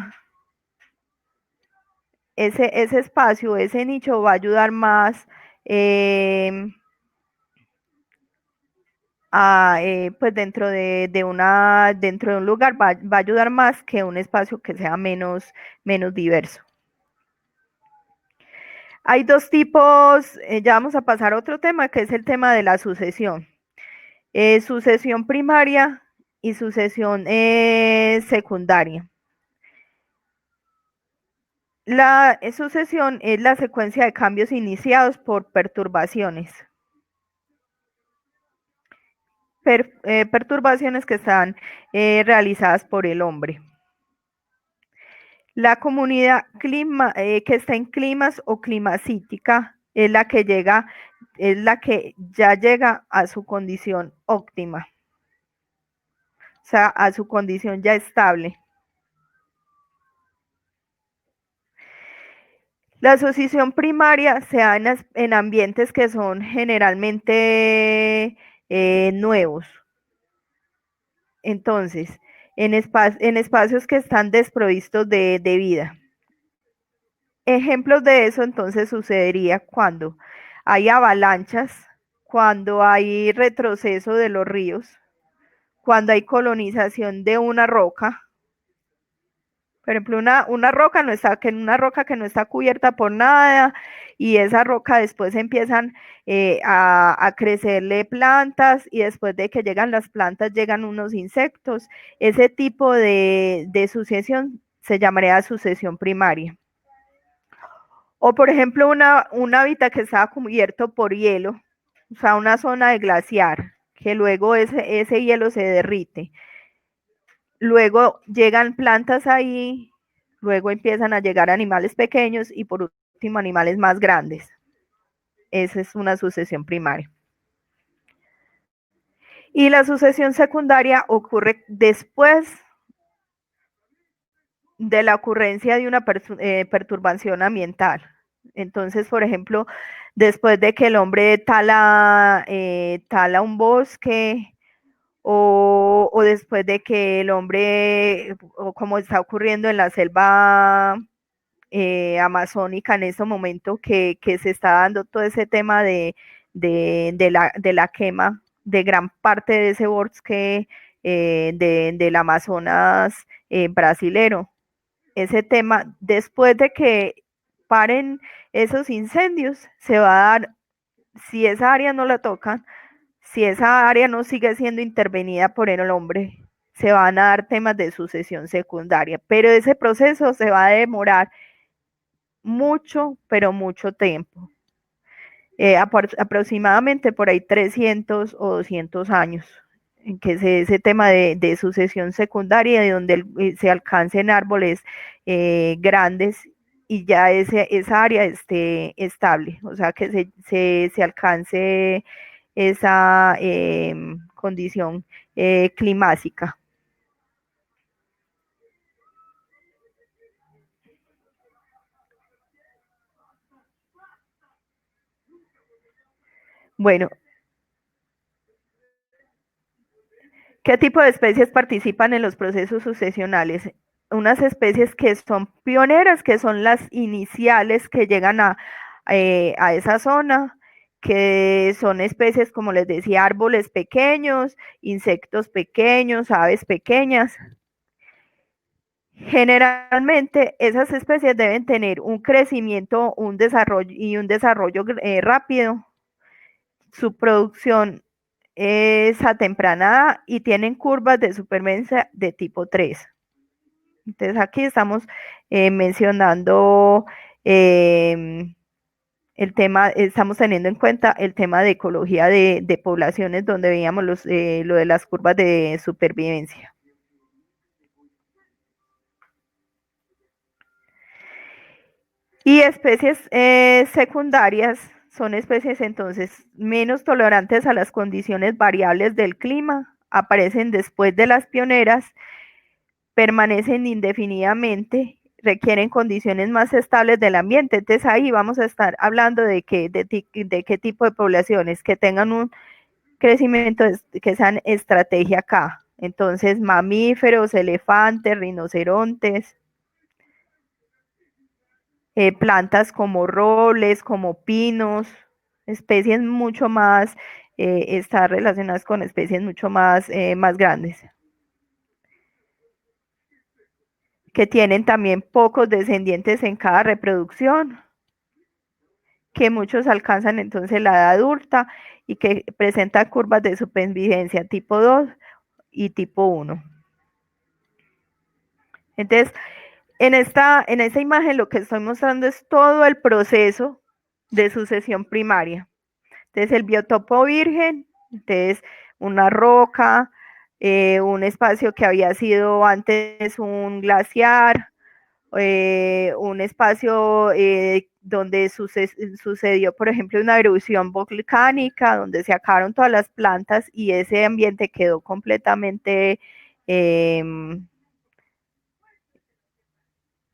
Speaker 1: Ese espacio, ese nicho va a ayudar más pues dentro de un lugar va a ayudar más que un espacio que sea menos diverso. Hay dos tipos, ya vamos a pasar a otro tema, que es el tema de la sucesión. Sucesión primaria y sucesión secundaria. La sucesión es la secuencia de cambios iniciados por perturbaciones. Perturbaciones que están realizadas por el hombre. La comunidad que está en climas o climacítica es la que ya llega a su condición óptima, o sea, a su condición ya estable. La asociación primaria se da en ambientes que son generalmente nuevos. Entonces, en espacios que están desprovistos de vida. Ejemplos de eso entonces sucedería cuando hay avalanchas, cuando hay retroceso de los ríos, cuando hay colonización de una roca. Por ejemplo, una roca que no está cubierta por nada y esa roca después empiezan a crecerle plantas y después de que llegan las plantas llegan unos insectos. Ese tipo de sucesión se llamaría sucesión primaria. O por ejemplo, un hábitat que estaba cubierto por hielo, o sea, una zona de glaciar, que luego ese hielo se derrite. Luego llegan plantas ahí, luego empiezan a llegar animales pequeños y por último animales más grandes. esa es una sucesión primaria. Y la sucesión secundaria ocurre después de la ocurrencia de una perturbación ambiental. Entonces, por ejemplo, después de que el hombre tala un bosque, o después de que el hombre, o como está ocurriendo en la selva amazónica en este momento, que se está dando todo ese tema de la quema de gran parte de ese bosque del Amazonas brasilero. Ese tema, después de que paren esos incendios, se va a dar, si esa área no la tocan, si esa área no sigue siendo intervenida por el hombre, se van a dar temas de sucesión secundaria, pero ese proceso se va a demorar mucho, pero mucho tiempo. Aproximadamente por ahí 300 o 200 años, en que ese tema de sucesión secundaria, de donde se alcancen árboles grandes y ya esa área esté estable, o sea, que se alcance esa condición climática. Bueno, ¿qué tipo de especies participan en los procesos sucesionales? Unas especies que son pioneras, que son las iniciales que llegan a esa zona, que son especies, como les decía, árboles pequeños, insectos pequeños, aves pequeñas. Generalmente esas especies deben tener un crecimiento, un desarrollo rápido. Su producción es atemprana y tienen curvas de supervivencia de tipo 3. Entonces aquí estamos mencionando el tema, estamos teniendo en cuenta el tema de ecología de poblaciones donde veíamos lo de las curvas de supervivencia. Y especies secundarias son especies entonces menos tolerantes a las condiciones variables del clima, aparecen después de las pioneras, permanecen indefinidamente, requieren condiciones más estables del ambiente. Entonces ahí vamos a estar hablando de qué tipo de poblaciones que tengan un crecimiento, que sean estrategia acá. Entonces mamíferos, elefantes, rinocerontes, plantas como robles, como pinos, especies mucho más, están relacionadas con especies mucho más grandes, que tienen también pocos descendientes en cada reproducción, que muchos alcanzan entonces la edad adulta y que presentan curvas de supervivencia tipo 2 y tipo 1. Entonces, en esta imagen lo que estoy mostrando es todo el proceso de sucesión primaria. Entonces, el biotopo virgen, entonces una roca, un espacio que había sido antes un glaciar, un espacio donde sucedió, por ejemplo, una erupción volcánica, donde se acabaron todas las plantas y ese ambiente quedó completamente,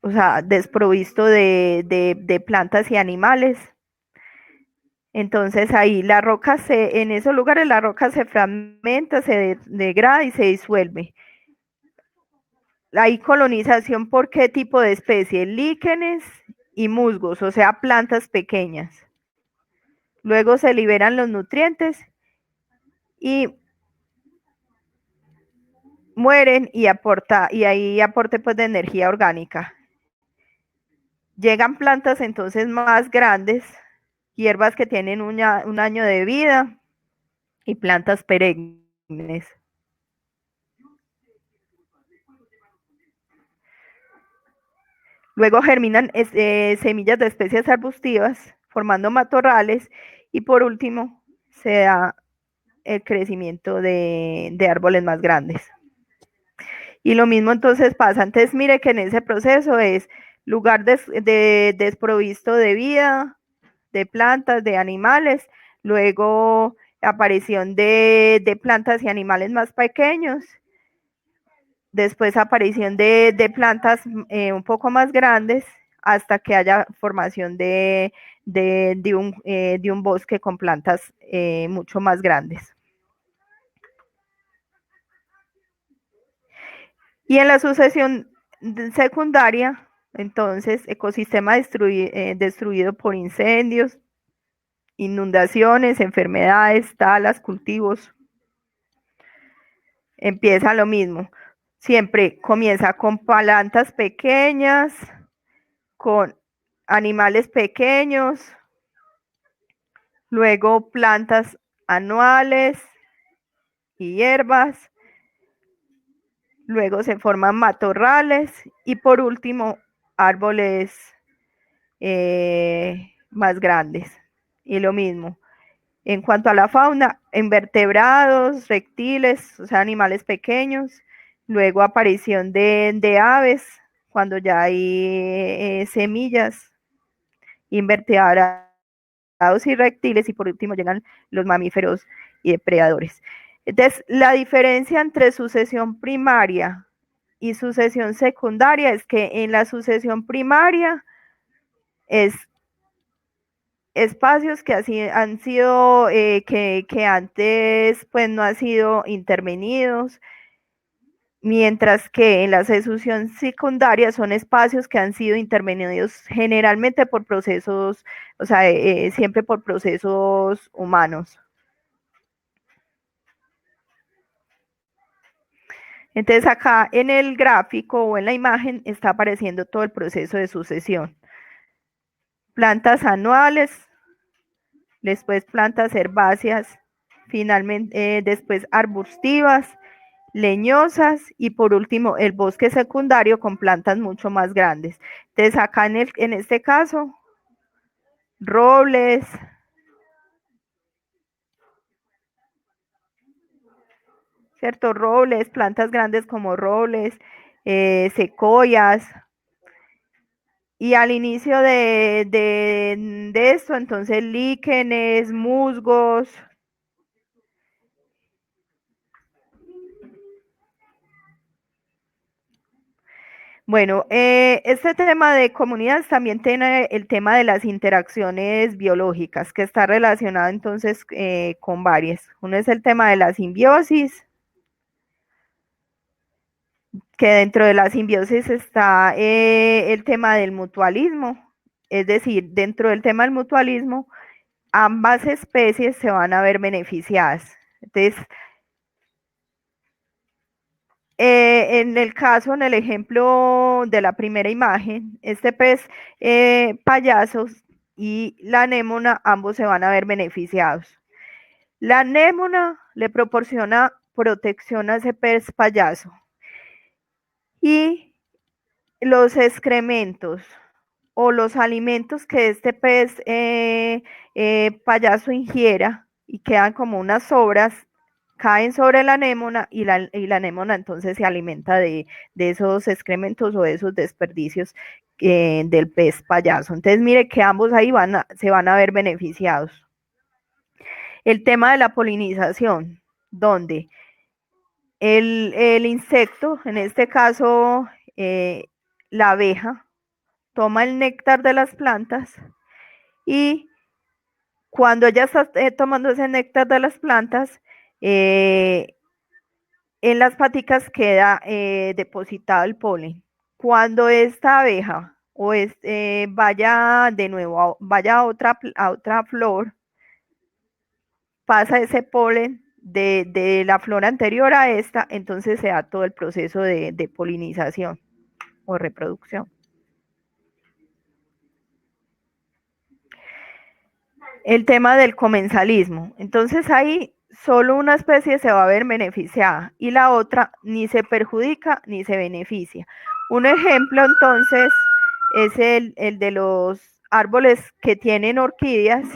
Speaker 1: o sea, desprovisto de plantas y animales. Entonces ahí la roca en esos lugares la roca se fragmenta, se degrada y se disuelve. Hay colonización por qué tipo de especie, líquenes y musgos, o sea, plantas pequeñas. Luego se liberan los nutrientes y mueren y hay aporte pues de energía orgánica. Llegan plantas entonces más grandes, hierbas que tienen un año de vida y plantas perennes. Luego germinan semillas de especies arbustivas, formando matorrales y por último se da el crecimiento de árboles más grandes. Y lo mismo entonces pasa. Entonces mire que en ese proceso es lugar desprovisto de vida, de plantas, de animales, luego aparición de plantas y animales más pequeños, después aparición de plantas un poco más grandes, hasta que haya formación de un bosque con plantas mucho más grandes. Y en la sucesión secundaria, entonces, ecosistema destruido por incendios, inundaciones, enfermedades, talas, cultivos. Empieza lo mismo. Siempre comienza con plantas pequeñas, con animales pequeños, luego plantas anuales y hierbas, luego se forman matorrales y por último árboles más grandes. Y lo mismo. En cuanto a la fauna, invertebrados, reptiles, o sea, animales pequeños, luego aparición de aves, cuando ya hay semillas, invertebrados y reptiles, y por último llegan los mamíferos y depredadores. Entonces, la diferencia entre sucesión primaria y sucesión secundaria es que en la sucesión primaria es espacios que así han sido, que antes pues no han sido intervenidos, mientras que en la sucesión secundaria son espacios que han sido intervenidos generalmente por procesos, o sea, siempre por procesos humanos. Entonces acá en el gráfico o en la imagen está apareciendo todo el proceso de sucesión. Plantas anuales, después plantas herbáceas, finalmente después arbustivas, leñosas y por último el bosque secundario con plantas mucho más grandes. Entonces acá en este caso, robles, ¿cierto? Robles, plantas grandes como robles, secoyas. Y al inicio de esto, entonces líquenes, musgos. Bueno, este tema de comunidades también tiene el tema de las interacciones biológicas, que está relacionado entonces con varias. Uno es el tema de la simbiosis, que dentro de la simbiosis está el tema del mutualismo, es decir, dentro del tema del mutualismo, ambas especies se van a ver beneficiadas. Entonces, en el caso, en el ejemplo de la primera imagen, este pez payaso y la anémona, ambos se van a ver beneficiados. La anémona le proporciona protección a ese pez payaso y los excrementos o los alimentos que este pez payaso ingiera y quedan como unas sobras, caen sobre la anémona y la anémona entonces se alimenta de esos excrementos o de esos desperdicios del pez payaso. Entonces mire que ambos ahí se van a ver beneficiados. El tema de la polinización, donde el insecto, en este caso la abeja, toma el néctar de las plantas y cuando ella está tomando ese néctar de las plantas, en las paticas queda depositado el polen. Cuando esta abeja vaya de nuevo, vaya a otra flor, pasa ese polen de la flor anterior a esta, entonces se da todo el proceso de polinización o reproducción. El tema del comensalismo. Entonces ahí solo una especie se va a ver beneficiada y la otra ni se perjudica ni se beneficia. Un ejemplo entonces es el de los árboles que tienen orquídeas,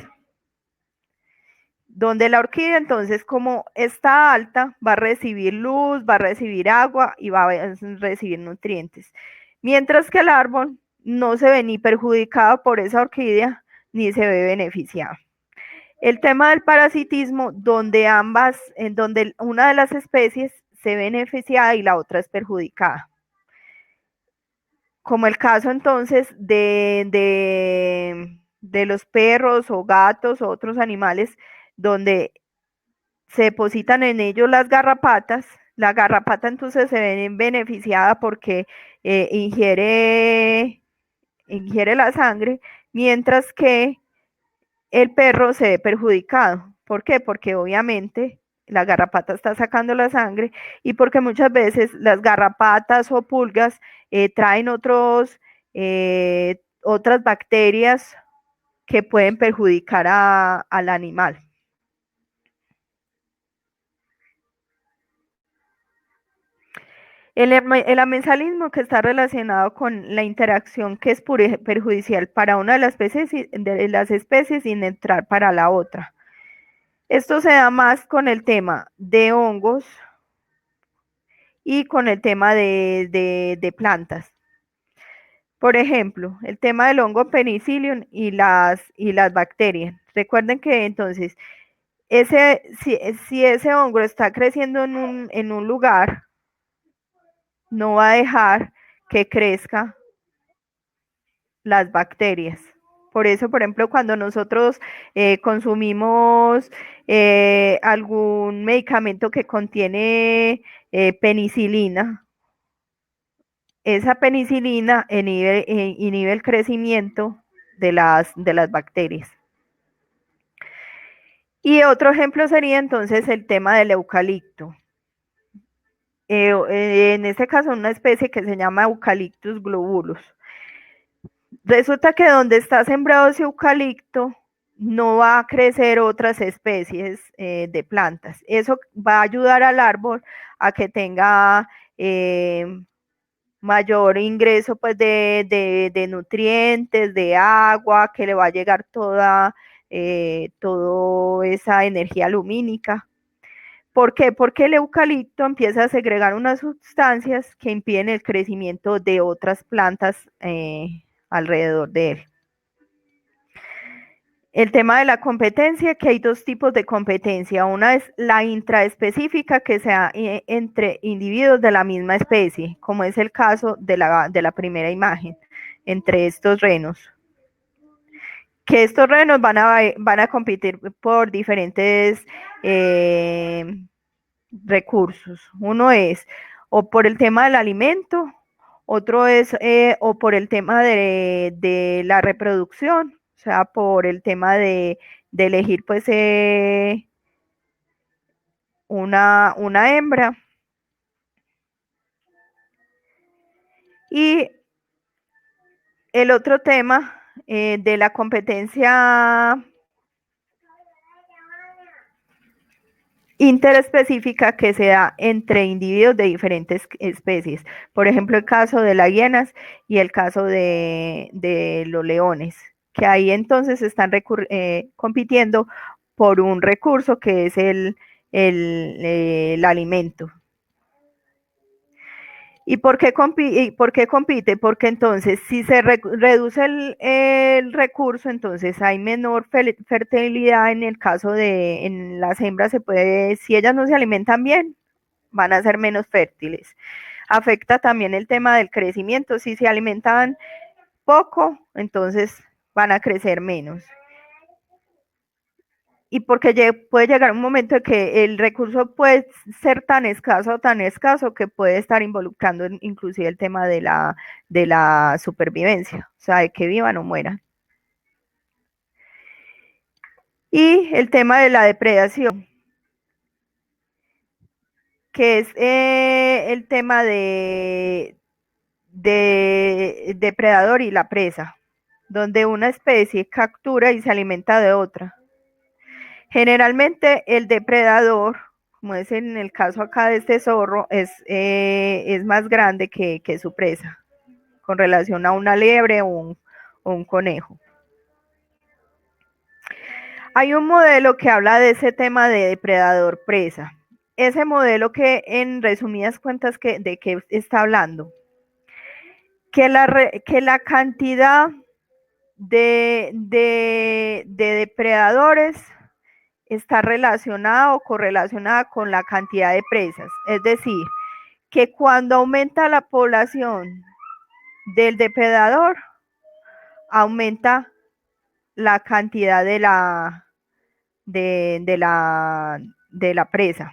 Speaker 1: donde la orquídea entonces como está alta va a recibir luz, va a recibir agua y va a recibir nutrientes. Mientras que el árbol no se ve ni perjudicado por esa orquídea ni se ve beneficiado. El tema del parasitismo, donde donde una de las especies se ve beneficiada y la otra es perjudicada. Como el caso entonces de los perros o gatos o otros animales donde se depositan en ellos las garrapatas. La garrapata entonces se ve beneficiada porque ingiere la sangre, mientras que el perro se ve perjudicado. ¿Por qué? Porque obviamente la garrapata está sacando la sangre y porque muchas veces las garrapatas o pulgas traen otras bacterias que pueden perjudicar al animal. El amensalismo, que está relacionado con la interacción que es perjudicial para una de las especies sin entrar para la otra. Esto se da más con el tema de hongos y con el tema de plantas. Por ejemplo, el tema del hongo penicillium y las bacterias. Recuerden que entonces, si ese hongo está creciendo en un lugar, no va a dejar que crezca las bacterias. Por eso, por ejemplo, cuando nosotros consumimos algún medicamento que contiene penicilina, esa penicilina inhibe el crecimiento de las bacterias. Y otro ejemplo sería entonces el tema del eucalipto. En este caso, una especie que se llama Eucalyptus globulus. Resulta que donde está sembrado ese eucalipto no va a crecer otras especies de plantas. Eso va a ayudar al árbol a que tenga mayor ingreso pues de nutrientes, de agua, que le va a llegar toda esa energía lumínica. ¿Por qué? Porque el eucalipto empieza a segregar unas sustancias que impiden el crecimiento de otras plantas alrededor de él. El tema de la competencia, que hay dos tipos de competencia. Una es la intraespecífica, que se da entre individuos de la misma especie, como es el caso de la primera imagen, entre estos renos. Que estos renos van a competir por diferentes recursos. Uno es o por el tema del alimento, otro es o por el tema de la reproducción, o sea, por el tema de elegir pues una hembra. Y el otro tema de la competencia interespecífica, que se da entre individuos de diferentes especies. Por ejemplo, el caso de las hienas y el caso de los leones, que ahí entonces están compitiendo por un recurso que es el alimento. ¿Y por qué compite? Porque entonces, si se reduce el recurso, entonces hay menor fertilidad. En el caso en las hembras, si ellas no se alimentan bien, van a ser menos fértiles. Afecta también el tema del crecimiento. Si se alimentan poco, entonces van a crecer menos. Y porque puede llegar un momento en que el recurso puede ser tan escaso que puede estar involucrando inclusive el tema de la supervivencia, o sea, de que vivan o mueran. Y el tema de la depredación, que es el tema de depredador y la presa, donde una especie captura y se alimenta de otra. Generalmente el depredador, como es en el caso acá de este zorro, es más grande que su presa, con relación a una liebre o un conejo. Hay un modelo que habla de ese tema de depredador-presa. Ese modelo, que en resumidas cuentas, ¿de qué está hablando? Que la cantidad de depredadores está relacionada o correlacionada con la cantidad de presas. Es decir, que cuando aumenta la población del depredador, aumenta la cantidad de la presa.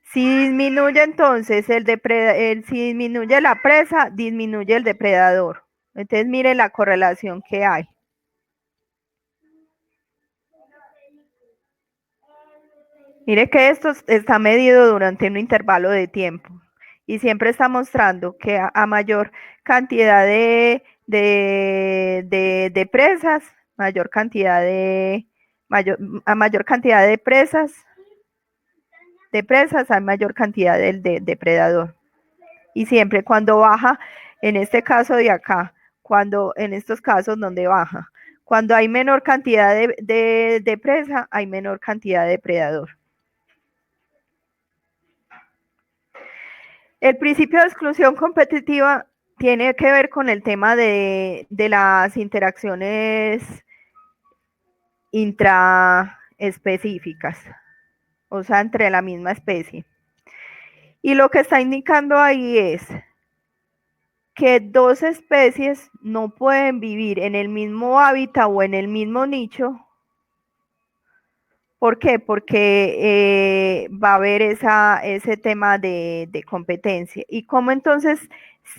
Speaker 1: Si disminuye entonces si disminuye la presa, disminuye el depredador. Entonces mire la correlación que hay. Mire que esto está medido durante un intervalo de tiempo y siempre está mostrando que a mayor cantidad de presas, mayor cantidad a mayor cantidad de presas, hay mayor cantidad del depredador. Y siempre cuando baja, en este caso de acá, en estos casos donde baja, cuando hay menor cantidad de presa, hay menor cantidad de depredador. El principio de exclusión competitiva tiene que ver con el tema de las interacciones intraespecíficas, o sea, entre la misma especie. Y lo que está indicando ahí es que dos especies no pueden vivir en el mismo hábitat o en el mismo nicho. ¿Por qué? Porque va a haber ese tema de competencia. ¿Y cómo entonces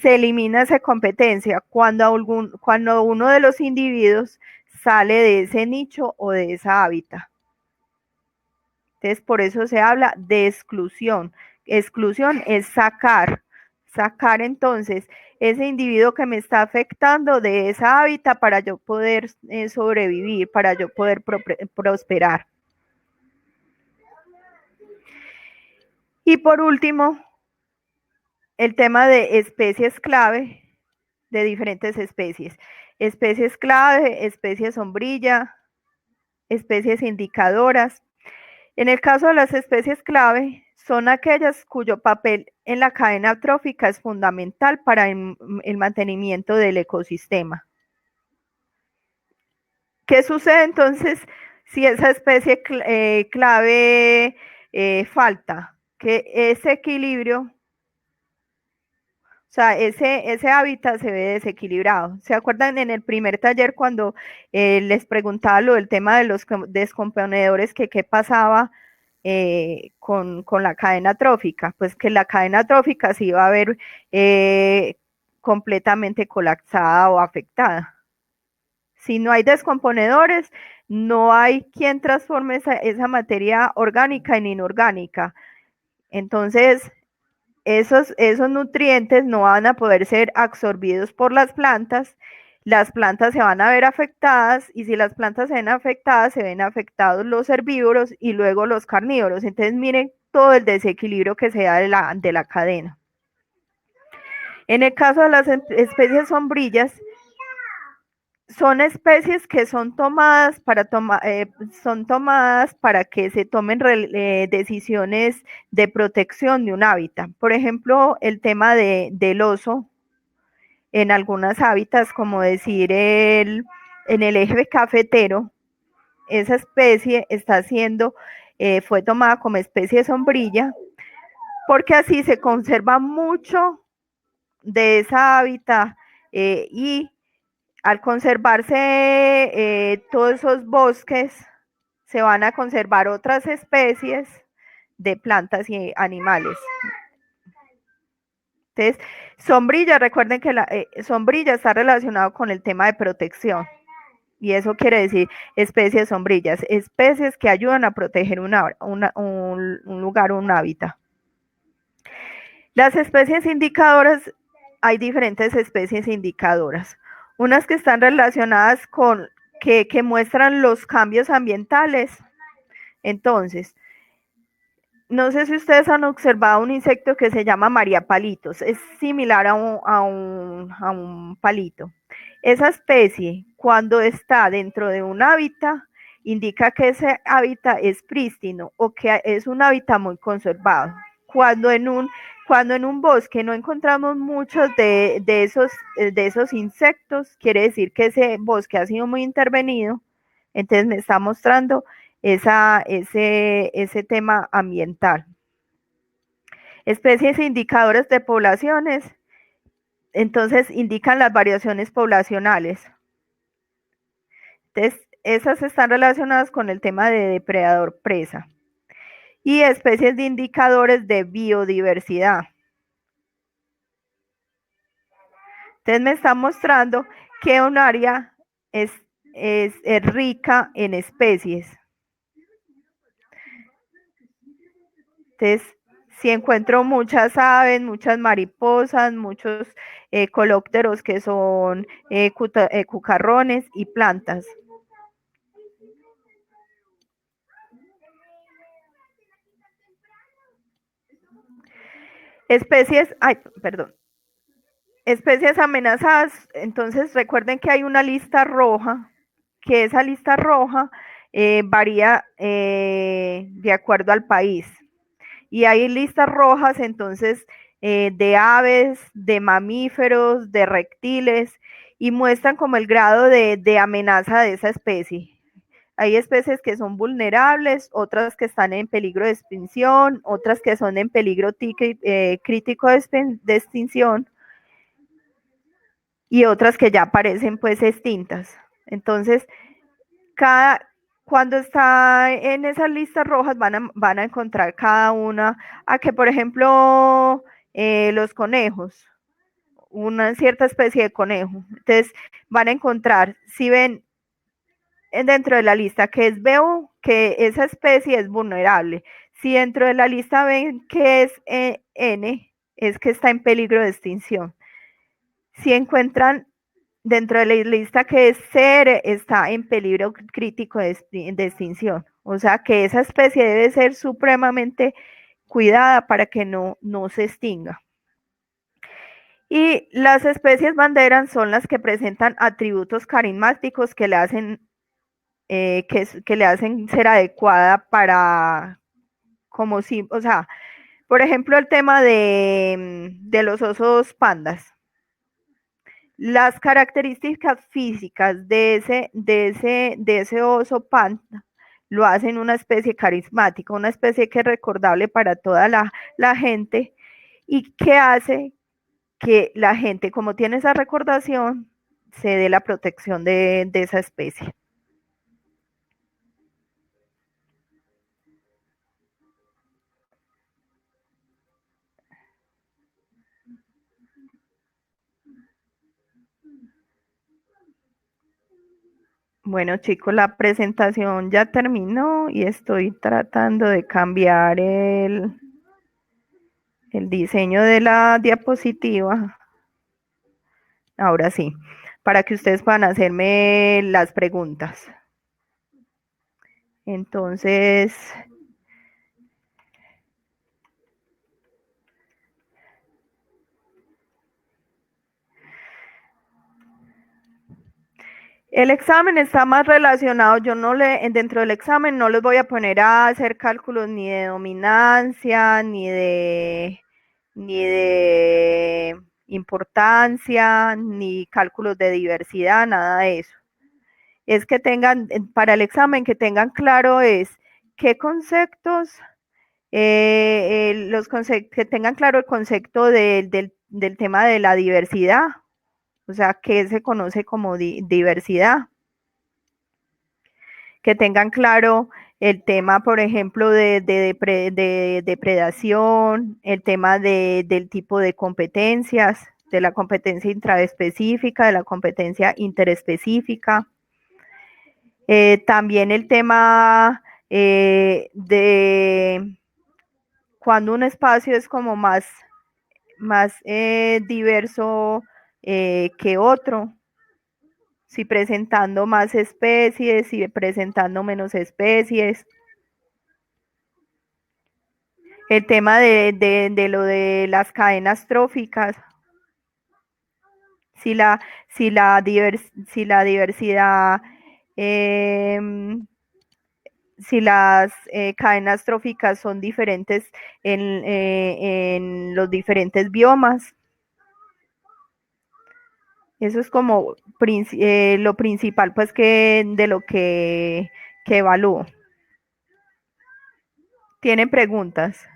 Speaker 1: se elimina esa competencia? Cuando uno de los individuos sale de ese nicho o de esa hábitat. Entonces, por eso se habla de exclusión. Exclusión es sacar entonces ese individuo que me está afectando de esa hábitat para yo poder sobrevivir, para yo poder prosperar. Y por último, el tema de especies clave, de diferentes especies. Especies clave, especies sombrilla, especies indicadoras. En el caso de las especies clave, son aquellas cuyo papel en la cadena trófica es fundamental para el mantenimiento del ecosistema. ¿Qué sucede entonces si esa especie clave falta? Que ese equilibrio, o sea, ese hábitat se ve desequilibrado. ¿Se acuerdan en el primer taller cuando les preguntaba lo del tema de los descomponedores, que qué pasaba con la cadena trófica? Pues que la cadena trófica se iba a ver completamente colapsada o afectada. Si no hay descomponedores, no hay quien transforme esa materia orgánica en inorgánica. Entonces, esos nutrientes no van a poder ser absorbidos por las plantas se van a ver afectadas, y si las plantas se ven afectadas, se ven afectados los herbívoros y luego los carnívoros. Entonces miren todo el desequilibrio que se da de la cadena. En el caso de las especies sombrillas, son especies que son tomadas para que se tomen decisiones de protección de un hábitat. Por ejemplo, el tema del oso en algunos hábitats, como decir en el eje cafetero, esa especie fue tomada como especie sombrilla, porque así se conserva mucho de esa hábitat y al conservarse todos esos bosques, se van a conservar otras especies de plantas y animales. Entonces, sombrilla, recuerden que sombrilla está relacionado con el tema de protección. Y eso quiere decir especies sombrillas, especies que ayudan a proteger un lugar o un hábitat. Las especies indicadoras, hay diferentes especies indicadoras. Unas que están relacionadas con que muestran los cambios ambientales. Entonces, no sé si ustedes han observado un insecto que se llama María Palitos. Es similar a un palito. Esa especie, cuando está dentro de un hábitat, indica que ese hábitat es prístino o que es un hábitat muy conservado. cuando en un bosque no encontramos muchos de esos insectos, quiere decir que ese bosque ha sido muy intervenido. Entonces me está mostrando ese tema ambiental. Especies e indicadores de poblaciones, entonces indican las variaciones poblacionales. Entonces, esas están relacionadas con el tema de depredador-presa. Y especies de indicadores de biodiversidad. Entonces me está mostrando que un área es rica en especies. Entonces, si encuentro muchas aves, muchas mariposas, muchos colópteros que son cucarrones y plantas. Especies, perdón, especies amenazadas, entonces recuerden que hay una lista roja, que esa lista roja varía de acuerdo al país. Y hay listas rojas, entonces, de aves, de mamíferos, de reptiles, y muestran como el grado de amenaza de esa especie. Hay especies que son vulnerables, otras que están en peligro de extinción, otras que son en peligro crítico de extinción, y otras que ya aparecen pues extintas. Entonces, cuando está en esas listas rojas van a encontrar cada una, a que por ejemplo los conejos, una cierta especie de conejo, entonces van a encontrar, si ven dentro de la lista que veo que esa especie es vulnerable, si dentro de la lista ven que es N, es que está en peligro de extinción. Si encuentran dentro de la lista que es CR, está en peligro crítico de extinción. O sea que esa especie debe ser supremamente cuidada para que no se extinga. Y las especies banderas son las que presentan atributos carismáticos que le hacen ser adecuada para, como si, o sea, por ejemplo, el tema de los osos pandas. Las características físicas de ese oso panda lo hacen una especie carismática, una especie que es recordable para toda la gente y que hace que la gente, como tiene esa recordación, se dé la protección de esa especie. Bueno, chicos, la presentación ya terminó y estoy tratando de cambiar el diseño de la diapositiva. Ahora sí, para que ustedes puedan hacerme las preguntas. Entonces, el examen está más relacionado, dentro del examen no les voy a poner a hacer cálculos ni de dominancia, ni de importancia, ni cálculos de diversidad, nada de eso. Es que tengan, para el examen, que tengan claro qué conceptos, que tengan claro el concepto del tema de la diversidad, o sea, que se conoce como diversidad. Que tengan claro el tema, por ejemplo, de depredación, el tema del tipo de competencias, de la competencia intraespecífica, de la competencia interespecífica. También el tema de cuando un espacio es como más diverso que otro, si presentando más especies, si presentando menos especies. El tema de lo de las cadenas tróficas, si la diversidad si las cadenas tróficas son diferentes en los diferentes biomas. Eso es como lo principal, pues, de lo que evalúo. ¿Tienen preguntas?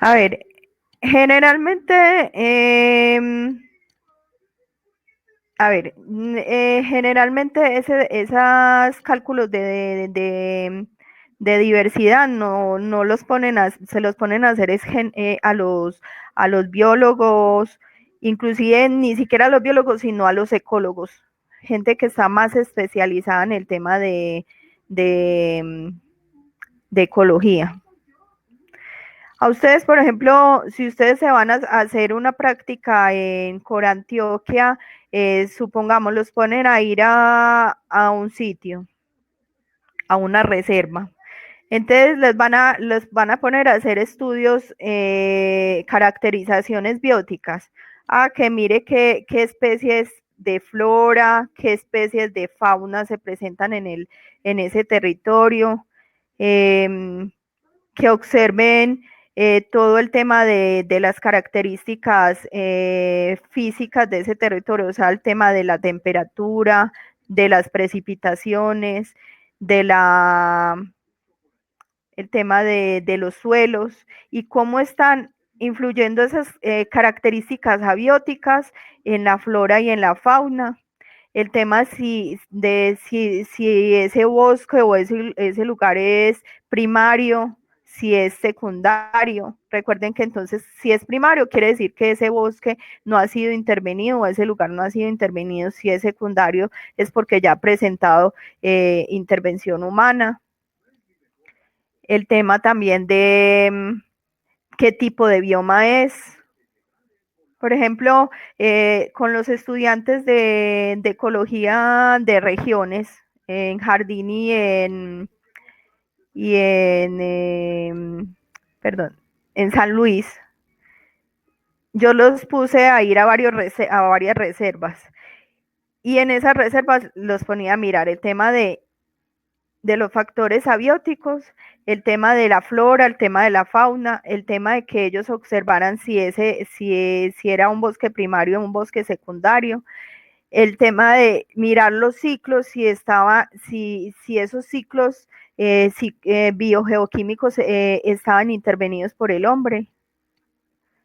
Speaker 1: A ver, generalmente, generalmente esos cálculos de diversidad no los ponen se los ponen a hacer a los biólogos, inclusive ni siquiera a los biólogos, sino a los ecólogos, gente que está más especializada en el tema de, de ecología. A ustedes, por ejemplo, si ustedes se van a hacer una práctica en Corantioquia, supongamos, los ponen a ir a un sitio, a una reserva. Entonces les van a poner a hacer estudios, caracterizaciones bióticas. Que mire qué especies de flora, qué especies de fauna se presentan en ese territorio. Que observen todo el tema de las características físicas de ese territorio, o sea, el tema de la temperatura, de las precipitaciones, de el tema de los suelos y cómo están influyendo esas características abióticas en la flora y en la fauna. El tema si ese bosque o ese lugar es primario, si es secundario. Recuerden que entonces si es primario quiere decir que ese bosque no ha sido intervenido o ese lugar no ha sido intervenido. Si es secundario es porque ya ha presentado intervención humana. El tema también de qué tipo de bioma es. Por ejemplo, con los estudiantes de ecología de regiones, en Jardín y perdón, en San Luis, yo los puse a ir a varias reservas. Y en esas reservas los ponía a mirar el tema de los factores abióticos, el tema de la flora, el tema de la fauna, el tema de que ellos observaran si era un bosque primario o un bosque secundario, el tema de mirar los ciclos, si esos ciclos biogeoquímicos estaban intervenidos por el hombre.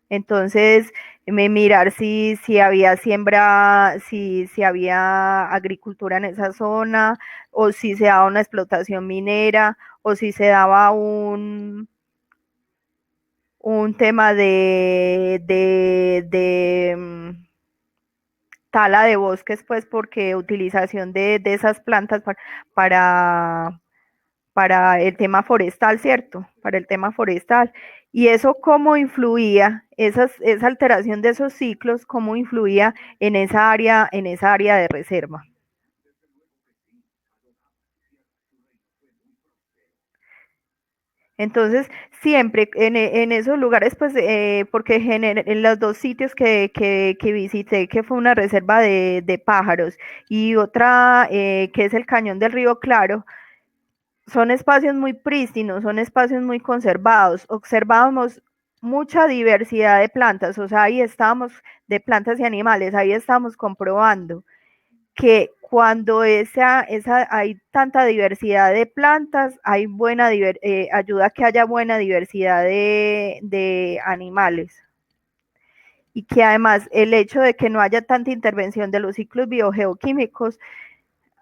Speaker 1: Entonces, mirar si había siembra, si había agricultura en esa zona, o si se daba una explotación minera, o si se daba un tema de tala de bosques, pues porque utilización de esas plantas para, para el tema forestal, ¿cierto? Para el tema forestal. Y eso cómo influía, esa alteración de esos ciclos, cómo influía en esa área de reserva. Entonces, siempre en esos lugares, pues, porque en los dos sitios que visité, que fue una reserva de pájaros y otra que es el Cañón del Río Claro, son espacios muy prístinos, son espacios muy conservados. Observábamos mucha diversidad de plantas, o sea, ahí estábamos de plantas y animales, ahí estamos comprobando que cuando hay tanta diversidad de plantas, hay ayuda a que haya buena diversidad de animales. Y que además el hecho de que no haya tanta intervención de los ciclos biogeoquímicos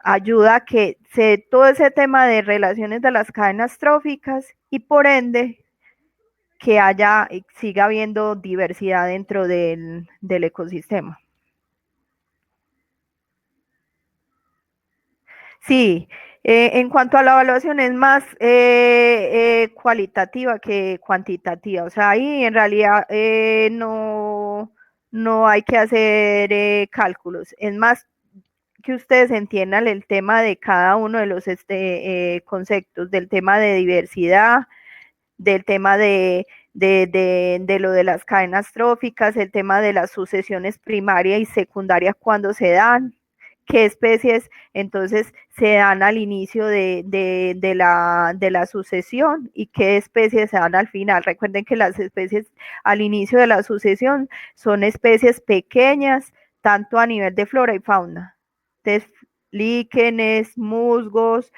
Speaker 1: ayuda a que se dé todo ese tema de relaciones de las cadenas tróficas y por ende que siga habiendo diversidad dentro del ecosistema. Sí, en cuanto a la evaluación es más cualitativa que cuantitativa. O sea, ahí en realidad no hay que hacer cálculos. Es más que ustedes entiendan el tema de cada uno de los conceptos, del tema de diversidad, del tema de lo de las cadenas tróficas, el tema de las sucesiones primaria y secundaria cuando se dan, qué especies entonces se dan al inicio de la sucesión y qué especies se dan al final. Recuerden que las especies al inicio de la sucesión son especies pequeñas, tanto a nivel de flora y fauna. Entonces, líquenes, musgos,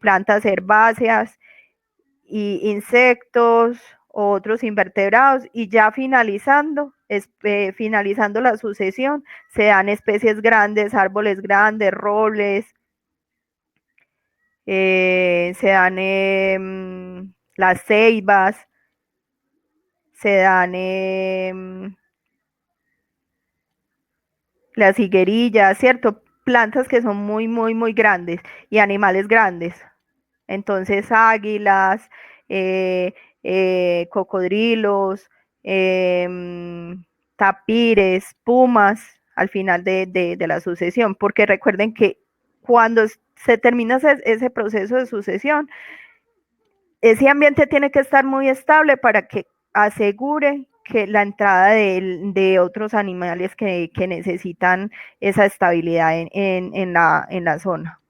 Speaker 1: plantas herbáceas, y insectos, otros invertebrados, y ya finalizando la sucesión, se dan especies grandes, árboles grandes, robles, se dan las ceibas, se dan las higuerillas, ¿cierto? Plantas que son muy grandes y animales grandes. Entonces, águilas, cocodrilos, tapires, pumas, al final de la sucesión, porque recuerden que cuando se termina ese proceso de sucesión, ese ambiente tiene que estar muy estable para que asegure que la entrada de otros animales que necesitan esa estabilidad en la zona.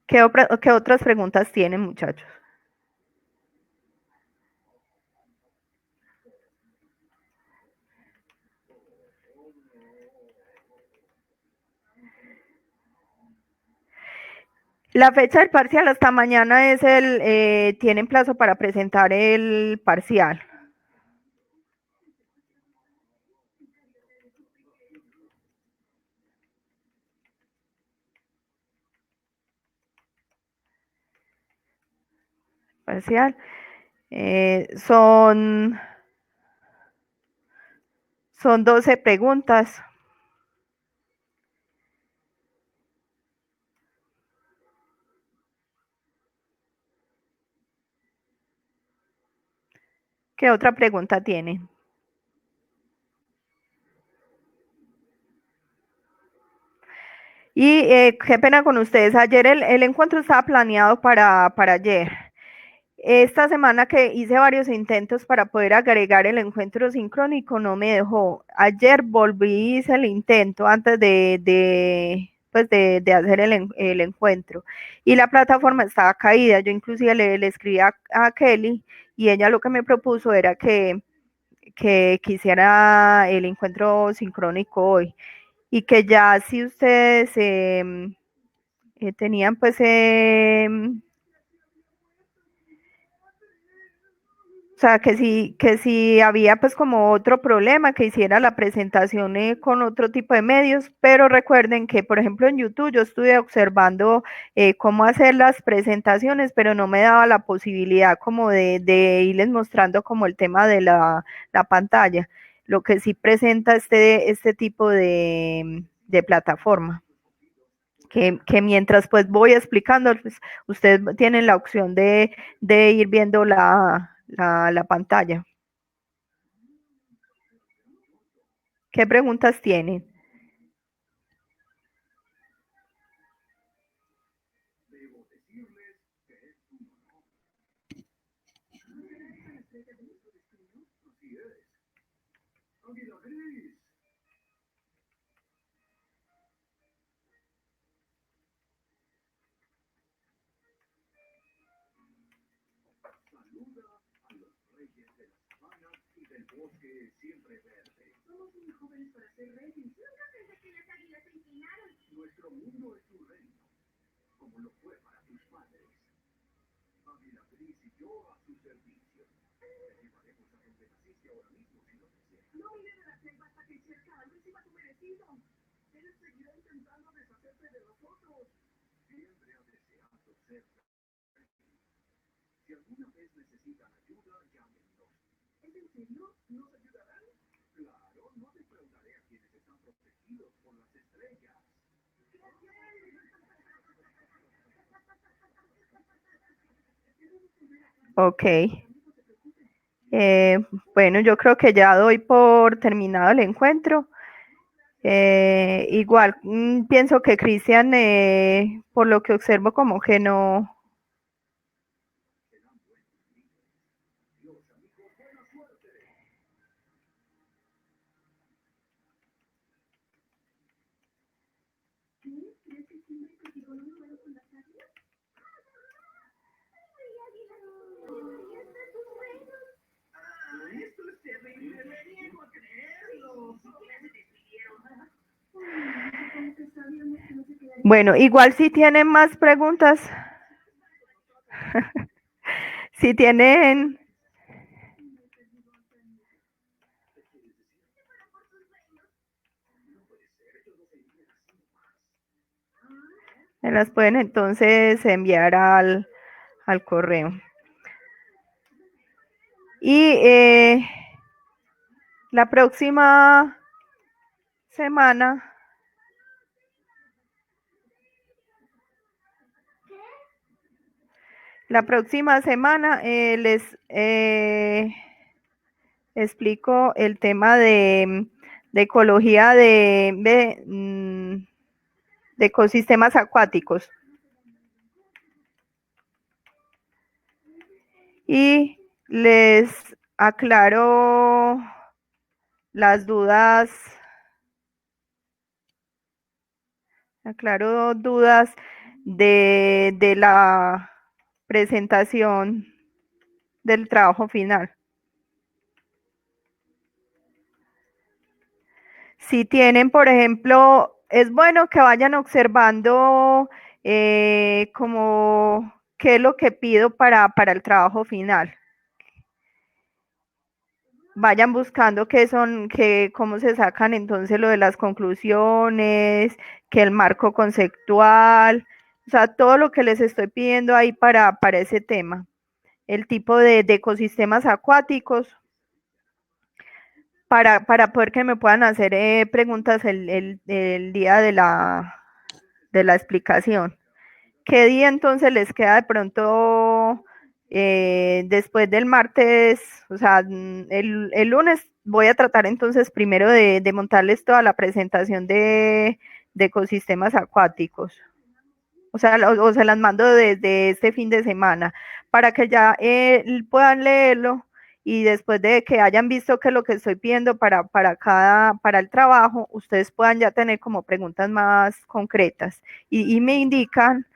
Speaker 1: ¿Qué otras preguntas tienen, muchachos? La fecha del parcial hasta mañana tienen plazo para presentar el parcial. Parcial. Son 12 preguntas. ¿Qué otra pregunta tienen? Y qué pena con ustedes. Ayer el encuentro estaba planeado para ayer. Esta semana que hice varios intentos para poder agregar el encuentro sincrónico, no me dejó. Ayer volví, hice el intento antes de hacer el encuentro. Y la plataforma estaba caída. Yo inclusive le escribí a Kelly y ella lo que me propuso era que quisiera el encuentro sincrónico hoy. Y que ya si ustedes tenían pues o sea, que si había pues como otro problema, que hiciera la presentación con otro tipo de medios, pero recuerden que, por ejemplo, en YouTube yo estuve observando cómo hacer las presentaciones, pero no me daba la posibilidad como de irles mostrando como el tema de la pantalla, lo que sí presenta este tipo de plataforma. Que mientras pues voy explicando, pues, ustedes tienen la opción de ir viendo la pantalla. ¿Qué preguntas tienen? Ok. Eh, bueno, yo creo que ya doy por terminado el encuentro. Igual, pienso que Cristian, por lo que observo, como que no. Bueno, igual si tienen más preguntas, si tienen, me las pueden entonces enviar al correo. Y la próxima semana, les explico el tema de ecología de ecosistemas acuáticos. Y les aclaro las dudas, de la presentación del trabajo final. Si tienen, por ejemplo, es bueno que vayan observando como qué es lo que pido para el trabajo final. Vayan buscando qué son, cómo se sacan entonces lo de las conclusiones, que el marco conceptual, o sea, todo lo que les estoy pidiendo ahí para ese tema. El tipo de ecosistemas acuáticos, para poder que me puedan hacer preguntas el día de la explicación. ¿Qué día entonces les queda de pronto después del martes? O sea, el lunes voy a tratar entonces primero de montarles toda la presentación de ecosistemas acuáticos. O sea, o se las mando desde este fin de semana para que ya puedan leerlo y después de que hayan visto qué es lo que estoy pidiendo para el trabajo, ustedes puedan ya tener como preguntas más concretas y me indican,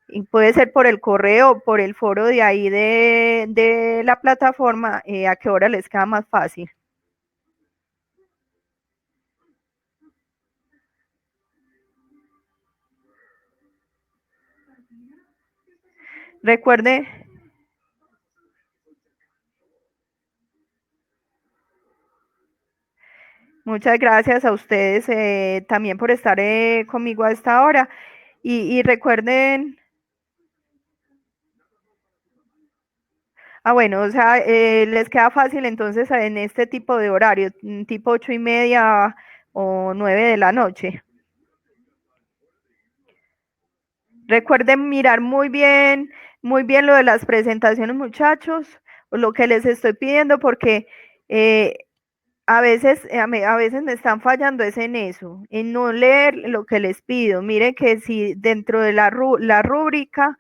Speaker 1: y puede ser por el correo, por el foro de ahí de la plataforma, a qué hora les queda más fácil. Recuerde, muchas gracias a ustedes también por estar conmigo a esta hora. Y recuerden, bueno, o sea, les queda fácil entonces en este tipo de horario, tipo 8:30 o 9 de la noche. Recuerden mirar muy bien lo de las presentaciones, muchachos, lo que les estoy pidiendo, porque eh, a veces me están fallando es en eso, en no leer lo que les pido. Miren que si dentro de la rúbrica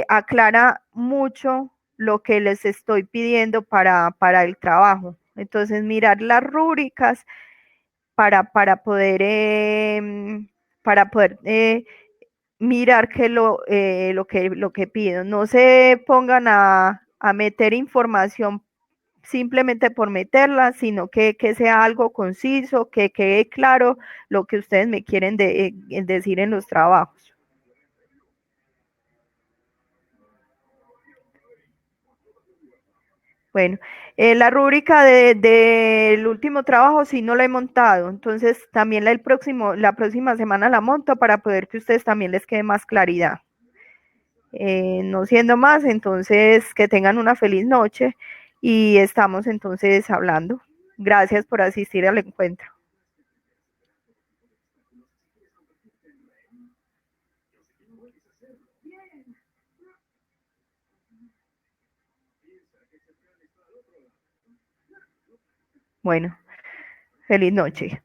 Speaker 1: aclara mucho lo que les estoy pidiendo para el trabajo. Entonces, mirar las rúbricas para poder, mirar que lo que pido. No se pongan a meter información simplemente por meterla, sino que sea algo conciso, que quede claro lo que ustedes me quieren decir en los trabajos. Bueno, la rúbrica del último trabajo sí no la he montado, entonces también la próxima semana la monto para poder que ustedes también les quede más claridad. No siendo más, entonces que tengan una feliz noche y estamos entonces hablando. Gracias por asistir al encuentro. Bueno, feliz noche.